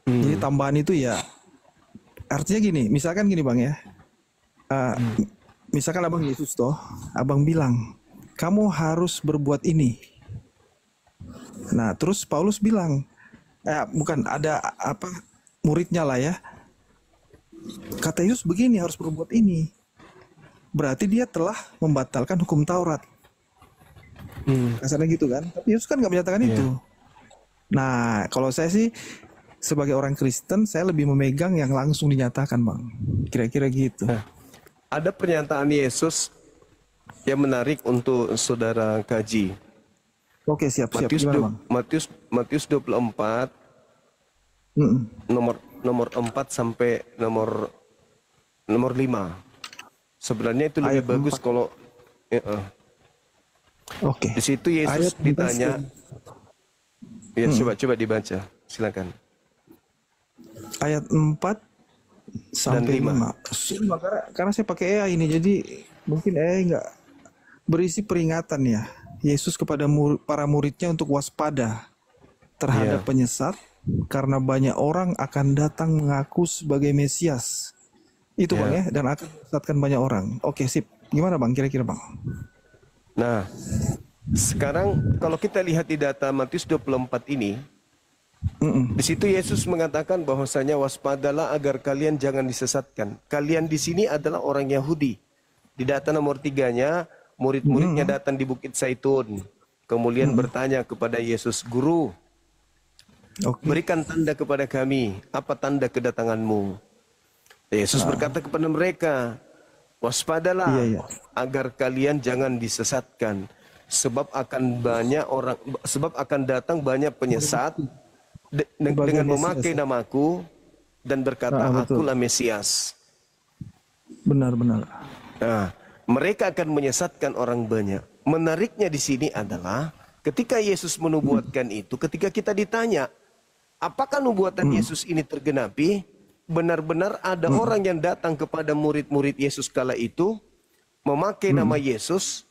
Jadi tambahan itu ya artinya gini, misalkan gini Bang ya, misalkan abang Yesus toh, abang bilang kamu harus berbuat ini. Nah terus Paulus bilang, bukan ada apa muridnya lah ya, kata Yesus begini harus berbuat ini. Berarti dia telah membatalkan hukum Taurat. Kasarnya gitu kan. Tapi Yesus kan nggak menyatakan itu. Nah, kalau saya sih sebagai orang Kristen, saya lebih memegang yang langsung dinyatakan, Bang. Kira-kira gitu. Ada pernyataan Yesus yang menarik untuk saudara kaji. Oke, siap. Gimana, Bang? Matius 24 nomor 4 sampai nomor 5. Sebenarnya itu lebih bagus kalau Oke. Di situ Yesus ditanya. Ya, coba dibaca. Silakan. Ayat 4 sampai 5. Karena saya pakai AI ini, jadi mungkin AI nggak berisi peringatan ya. Yesus kepada para muridnya untuk waspada terhadap penyesat, karena banyak orang akan datang mengaku sebagai Mesias. Itu Bang ya, dan akan menyesatkan banyak orang. Oke, sip. Gimana Bang, kira-kira Bang? Nah, sekarang kalau kita lihat di data Matius 24 ini, di situ Yesus mengatakan bahwasanya waspadalah agar kalian jangan disesatkan. Kalian di sini adalah orang Yahudi. Di data nomor 3-nya, murid-muridnya datang di Bukit Zaitun. Kemudian bertanya kepada Yesus, Guru, berikan tanda kepada kami. Apa tanda kedatanganmu? Yesus berkata kepada mereka, waspadalah agar kalian jangan disesatkan, sebab akan datang banyak penyesat dengan memakai namaku dan berkata akulah Mesias. Benar-benar. Nah, mereka akan menyesatkan orang banyak. Menariknya di sini adalah ketika Yesus menubuatkan itu, ketika kita ditanya, apakah nubuatan Yesus ini tergenapi? Benar-benar ada orang yang datang kepada murid-murid Yesus kala itu, memakai nama Yesus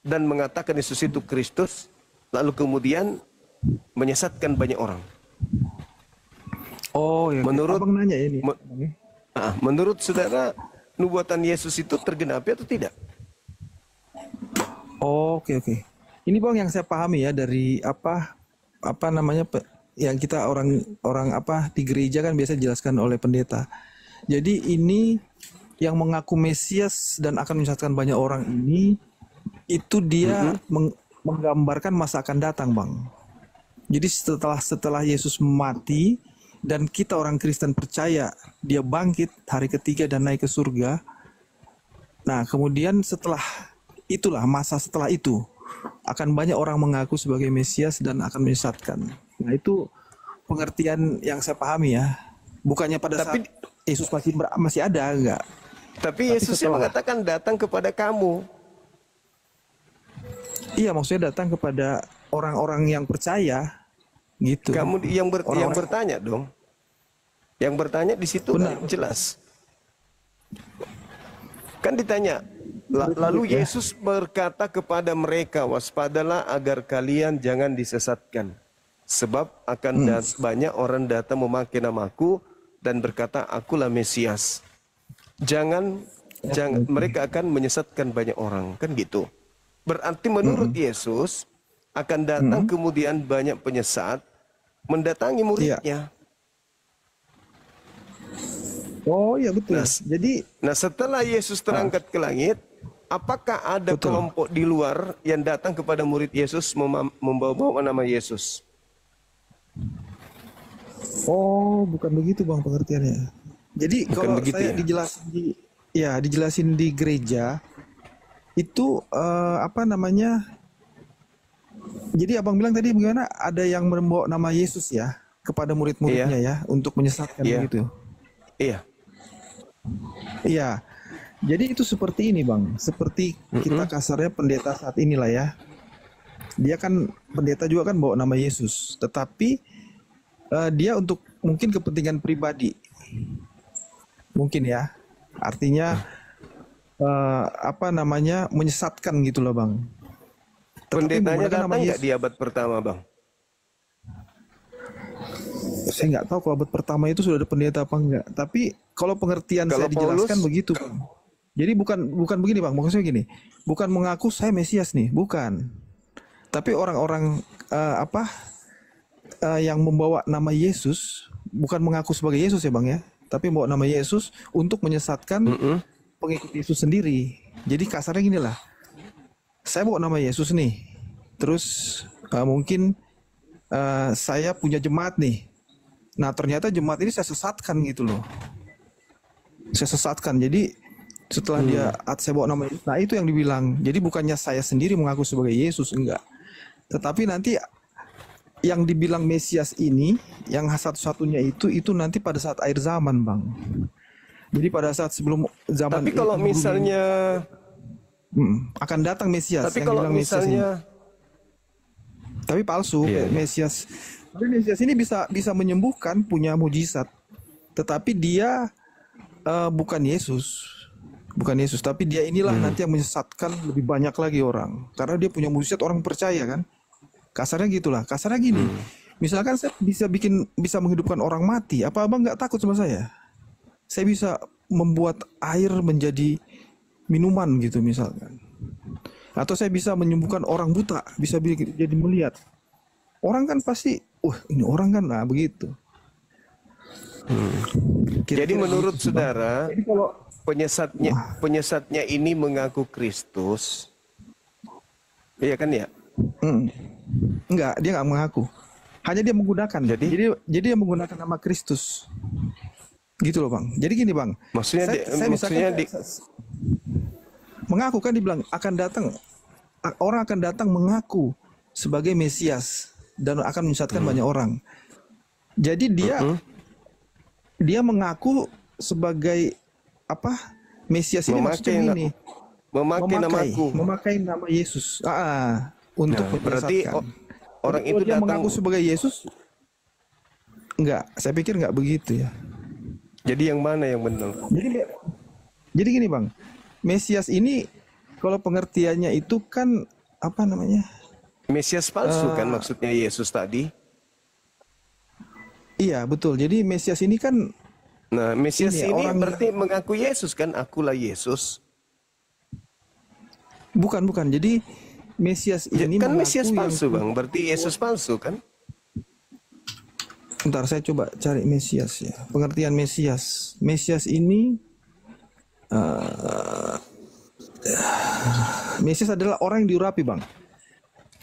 dan mengatakan Yesus itu Kristus, lalu kemudian menyesatkan banyak orang. Oh, ya. Menurut Abang nanya ini. Menurut saudara, nubuatan Yesus itu tergenapi atau tidak? Oke. Ini Bang yang saya pahami ya dari apa namanya yang kita orang di gereja kan biasa dijelaskan oleh pendeta. Jadi ini yang mengaku Mesias dan akan menyesatkan banyak orang ini, itu dia menggambarkan masa akan datang, Bang. Jadi setelah Yesus mati dan kita orang Kristen percaya dia bangkit hari ketiga dan naik ke surga. Nah, kemudian itulah masa setelah itu akan banyak orang mengaku sebagai Mesias dan akan menyesatkan. Nah, itu pengertian yang saya pahami ya. Bukannya pada saat Yesus masih ada, enggak. Tapi Yesus yang mengatakan datang kepada kamu. Iya, maksudnya datang kepada orang-orang yang percaya gitu. Kamu yang bertanya dong. Yang bertanya di situ jelas. Kan ditanya, lalu Yesus berkata kepada mereka, waspadalah agar kalian jangan disesatkan. Sebab akan banyak orang datang memakai namaku dan berkata, akulah Mesias. Jangan mereka akan menyesatkan banyak orang, kan gitu. Berarti menurut Yesus akan datang kemudian banyak penyesat mendatangi muridnya. Oh iya betul. Nah setelah Yesus terangkat ke langit, apakah ada kelompok di luar yang datang kepada murid Yesus membawa nama Yesus? Oh, bukan begitu Bang pengertiannya. Jadi kalau saya dijelasin di gereja itu jadi Abang bilang tadi bagaimana ada yang membawa nama Yesus ya kepada murid-muridnya ya untuk menyesatkan begitu. Iya. Jadi itu seperti ini Bang, seperti kita kasarnya pendeta saat inilah ya. Dia kan pendeta juga kan bawa nama Yesus, tetapi dia untuk mungkin kepentingan pribadi, mungkin ya. Artinya menyesatkan gitu loh Bang. Pendetanya datang nggak di abad pertama Bang? Saya nggak tahu kalau abad pertama itu sudah ada pendeta apa enggak. Tapi kalau pengertian saya dijelaskan begitu Bang. Jadi bukan begini Bang, maksudnya gini, bukan mengaku saya Mesias nih, bukan. Tapi orang-orang yang membawa nama Yesus bukan mengaku sebagai Yesus ya Bang ya, tapi membawa nama Yesus untuk menyesatkan pengikut Yesus sendiri. Jadi kasarnya gini lah, saya bawa nama Yesus nih, Terus mungkin saya punya jemaat nih. Nah ternyata jemaat ini saya sesatkan gitu loh. Saya sesatkan. Jadi setelah saya bawa nama Yesus, nah itu yang dibilang. Jadi bukannya saya sendiri mengaku sebagai Yesus, enggak. Tetapi nanti yang dibilang Mesias ini, yang satu-satunya itu nanti pada saat akhir zaman, Bang. Jadi pada saat sebelum zaman. Tapi kalau misalnya akan datang Mesias. Tapi yang kalau dibilang Mesias misalnya ini. Tapi palsu, Mesias. Tapi Mesias ini bisa menyembuhkan, punya mujizat. Tetapi dia bukan Yesus. Bukan Yesus, tapi dia inilah nanti yang menyesatkan lebih banyak lagi orang. Karena dia punya mujizat, orang percaya kan. Kasarnya gitulah. Kasarnya gini. Misalkan saya bisa menghidupkan orang mati, apa Abang nggak takut sama saya? Saya bisa membuat air menjadi minuman gitu misalkan. Atau saya bisa menyembuhkan orang buta, bisa jadi melihat. Orang kan pasti, ini orang kan, nah begitu. Jadi menurut saudara, jadi kalau penyesatnya ini mengaku Kristus, iya kan ya? Enggak, dia nggak mengaku. Hanya dia menggunakan. Jadi dia menggunakan nama Kristus. Gitu loh Bang. Jadi gini Bang. Maksudnya mengaku kan dibilang orang akan datang mengaku sebagai Mesias dan akan menyesatkan banyak orang. Jadi dia mengaku sebagai Mesias ini maksudnya ini memakai nama Yesus untuk berarti orang itu dia datang mengaku sebagai Yesus. Enggak, saya pikir enggak begitu ya. Jadi yang mana yang benar? Jadi gini Bang, Mesias ini kalau pengertiannya itu kan apa namanya? Mesias palsu kan maksudnya Yesus tadi? Iya betul. Jadi Mesias ini kan, nah Mesias ini orang berarti mengaku Yesus kan? Akulah Yesus. Bukan. Jadi Mesias ini kan Mesias palsu Bang. Berarti Yesus palsu kan? Bentar saya coba cari Mesias ya. Pengertian Mesias. Mesias ini Mesias adalah orang yang diurapi Bang.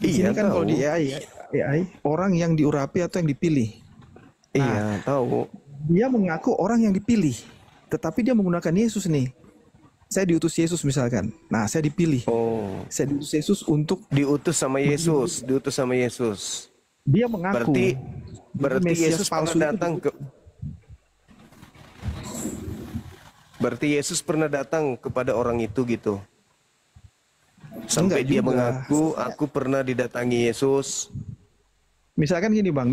Iya kan kalau di AI orang yang diurapi atau yang dipilih. Iya tahu. Dia mengaku orang yang dipilih, tetapi dia menggunakan Yesus nih. Saya diutus Yesus misalkan. Nah saya dipilih. Saya diutus Yesus untuk diutus sama Yesus. Diutus sama Yesus. Dia mengaku. Berarti Yesus pernah datang ke. Berarti Yesus pernah datang kepada orang itu gitu. Sampai dia mengaku, aku pernah didatangi Yesus. Misalkan gini Bang,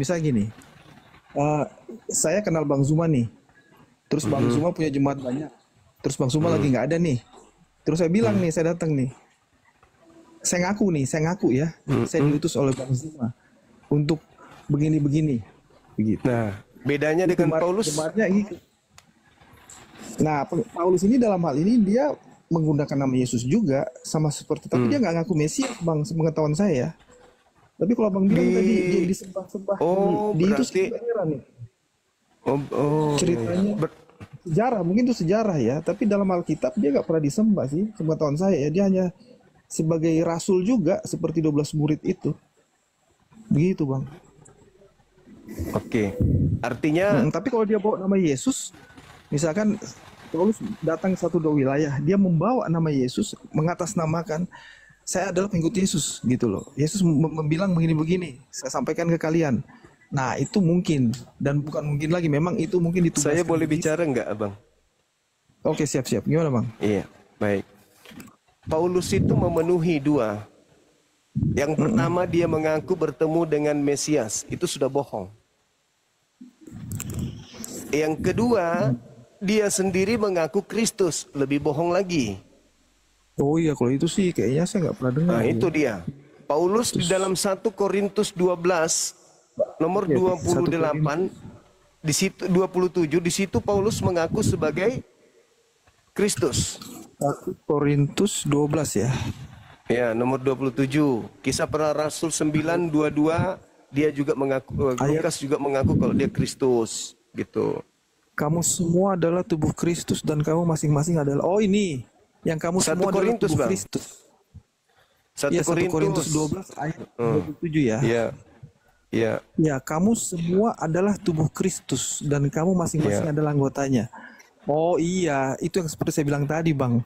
saya kenal Bang Zuma nih. Terus Bang Zuma punya jemaat banyak. Terus Bang Zuma lagi nggak ada nih. Terus saya bilang nih, saya datang nih. Saya ngaku ya. Saya diutus oleh Bang Zuma untuk begini-begini. Begitu. Nah, bedanya dengan Paulus. Jemaatnya gitu. Nah, Paulus ini dalam hal ini dia menggunakan nama Yesus juga sama seperti, tapi dia nggak ngaku Mesias Bang, sepengetahuan saya. Tapi kalau Bang bilang tadi dia disembah-sembah di itu sejarah nih. Ceritanya sejarah, mungkin itu sejarah ya, tapi dalam Alkitab dia nggak pernah disembah sih, sepengetahuan saya ya. Dia hanya sebagai rasul juga seperti 12 murid itu. Begitu Bang. Oke. Artinya tapi kalau dia bawa nama Yesus, misalkan Paulus datang ke satu wilayah, dia membawa nama Yesus, mengatasnamakan saya adalah pengikut Yesus gitu loh. Yesus bilang begini-begini, saya sampaikan ke kalian. Nah itu mungkin, dan bukan mungkin lagi, memang itu mungkin ditugaskan. Saya boleh bicara nggak Abang? Oke siap-siap, gimana Bang? Iya, baik. Paulus itu memenuhi dua. Yang pertama dia mengaku bertemu dengan Mesias, itu sudah bohong. Yang kedua, dia sendiri mengaku Kristus, lebih bohong lagi. Oh iya, kalau itu sih kayaknya saya nggak pernah dengar. Nah itu dia. Paulus di dalam 1 Korintus 12 nomor 28 di situ 27 di situ Paulus mengaku sebagai Kristus. 1 Korintus 12 ya. Ya, nomor 27. Kisah Para Rasul 9:22 dia juga mengaku, Lukas juga mengaku kalau dia Kristus gitu. Kamu semua adalah tubuh Kristus dan kamu masing-masing adalah, oh ini yang kamu semua adalah tubuh Kristus. 1 Ya, 1 Korintus Korintus 12 ayat 27 ya. Iya. Iya. Ya, kamu semua adalah tubuh Kristus dan kamu masing-masing Ya. adalah anggotanya. Oh iya, itu yang seperti saya bilang tadi, Bang.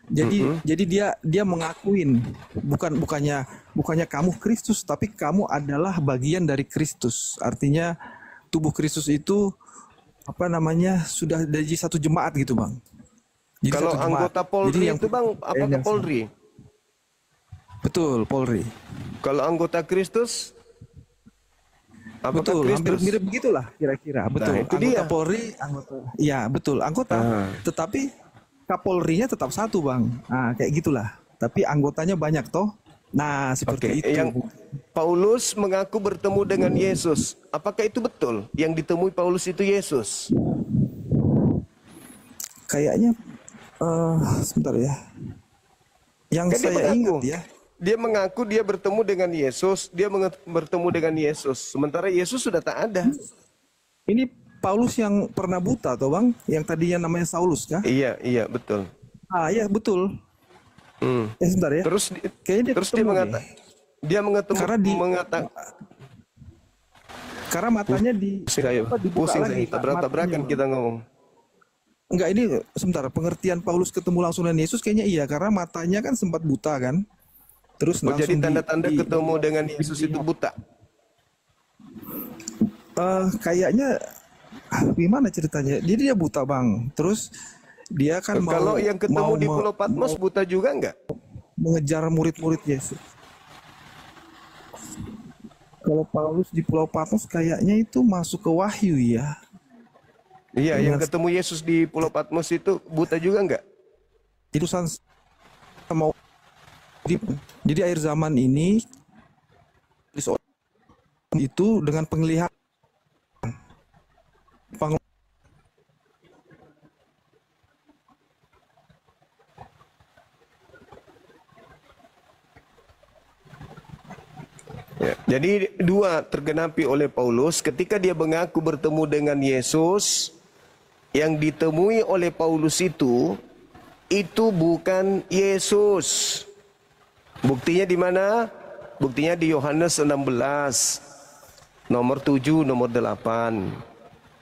Jadi dia mengakuin bukannya kamu Kristus, tapi kamu adalah bagian dari Kristus. Artinya tubuh Kristus itu apa namanya sudah jadi satu jemaat gitu, Bang. Jadi Kalau satu jemaat. anggota Polri Jadi yang itu Bang, apakah Polri? Betul, Polri. Kalau anggota Kristus, apakah Betul, hampir Kristus? mirip begitulah kira-kira. Betul. itu Anggota dia. Polri, anggota. Iya, betul, anggota. Tetapi Kapolrinya tetap satu, Bang. Nah, kayak gitulah. Tapi anggotanya banyak toh. Nah, seperti itu. Yang Paulus mengaku bertemu dengan Yesus. Apakah itu betul? Yang ditemui Paulus itu Yesus? Kayaknya sebentar ya. Yang Kan dia saya mengaku. ingat ya. Dia mengaku dia bertemu dengan Yesus, bertemu dengan Yesus. Sementara Yesus sudah tak ada. Ini Paulus yang pernah buta toh, Bang? Yang tadinya namanya Saulus kah? Iya, iya, betul. Ah, iya, betul. Sebentar ya. Terus Kayaknya dia ketemu mengatakan deh. dia mengatakan Karena matanya dibuka pusing lagi, saya, Pak, tabrak-tabrakan matanya, Bang. kita ngomong. Enggak, ini sebentar, pengertian Paulus ketemu langsung dengan Yesus kayaknya iya, karena matanya kan sempat buta kan. Terus Oh, jadi langsung tanda-tanda ketemu dengan Yesus itu buta. Kayaknya gimana ceritanya? Jadi dia buta, Bang. Terus dia kan Kalau yang ketemu di Pulau Patmos buta juga enggak? Mengejar murid-murid Yesus. Kalau Paulus di Pulau Patmos kayaknya itu masuk ke Wahyu ya. Iya, yang ketemu Yesus di Pulau Patmos itu buta juga enggak? Itu mau jadi akhir zaman ini itu dengan penglihatan Ya, jadi dua tergenapi oleh Paulus ketika dia mengaku bertemu dengan Yesus. Yang ditemui oleh Paulus itu bukan Yesus. Buktinya di mana? Buktinya di Yohanes 16 nomor 7, nomor 8.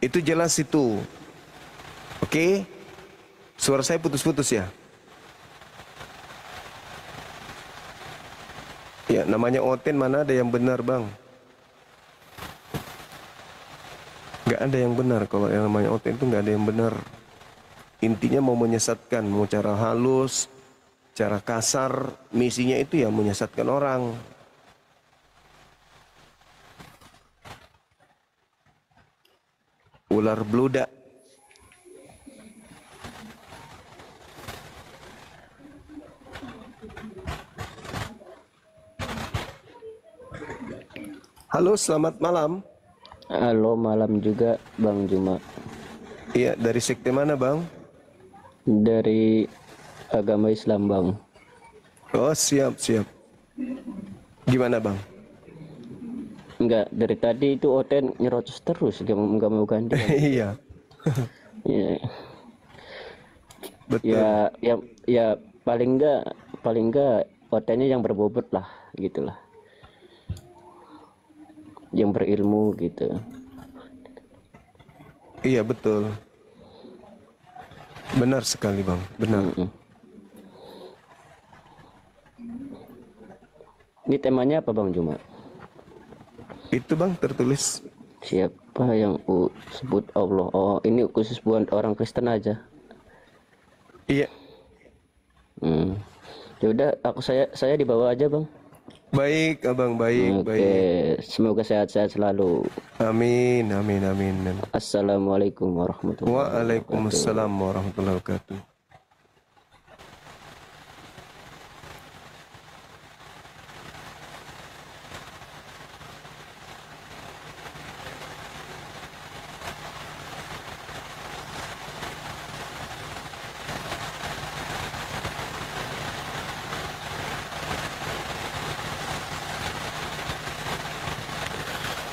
Itu jelas itu. Oke? Suara saya putus-putus ya? Ya, namanya Oten, mana ada yang benar, Bang? Nggak ada yang benar. Kalau yang namanya Oten itu nggak ada yang benar. Intinya mau menyesatkan, mau cara halus, cara kasar, misinya itu ya menyesatkan orang. Ular beludak. Halo, selamat malam. Halo, malam juga Bang Juma. Iya, dari sekte mana, Bang? Dari agama Islam, Bang. Oh, siap, siap. Gimana, Bang? Enggak, dari tadi itu Oten nyerocos terus, enggak mau ganti. Iya. Iya. Betul. Ya paling enggak Otennya yang berbobot lah, gitulah. Yang berilmu gitu. Iya, betul. Benar sekali, Bang. Benar. Ini temanya apa, Bang Juma? Itu, Bang, tertulis. Siapa yang sebut Allah? Oh, ini khusus buat orang Kristen aja. Iya. Ya udah, saya dibawa aja, Bang. Baik, Abang, baik, Oke, baik. semoga sehat-sehat selalu. Amin, amin, amin. Assalamualaikum warahmatullahi wabarakatuh. Waalaikumsalam warahmatullahi wabarakatuh.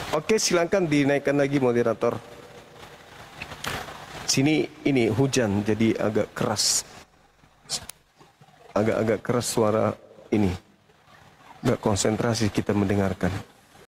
Oke, silakan dinaikkan lagi moderator. Sini ini hujan jadi agak keras. Agak-agak keras suara ini. Nggak konsentrasi kita mendengarkan.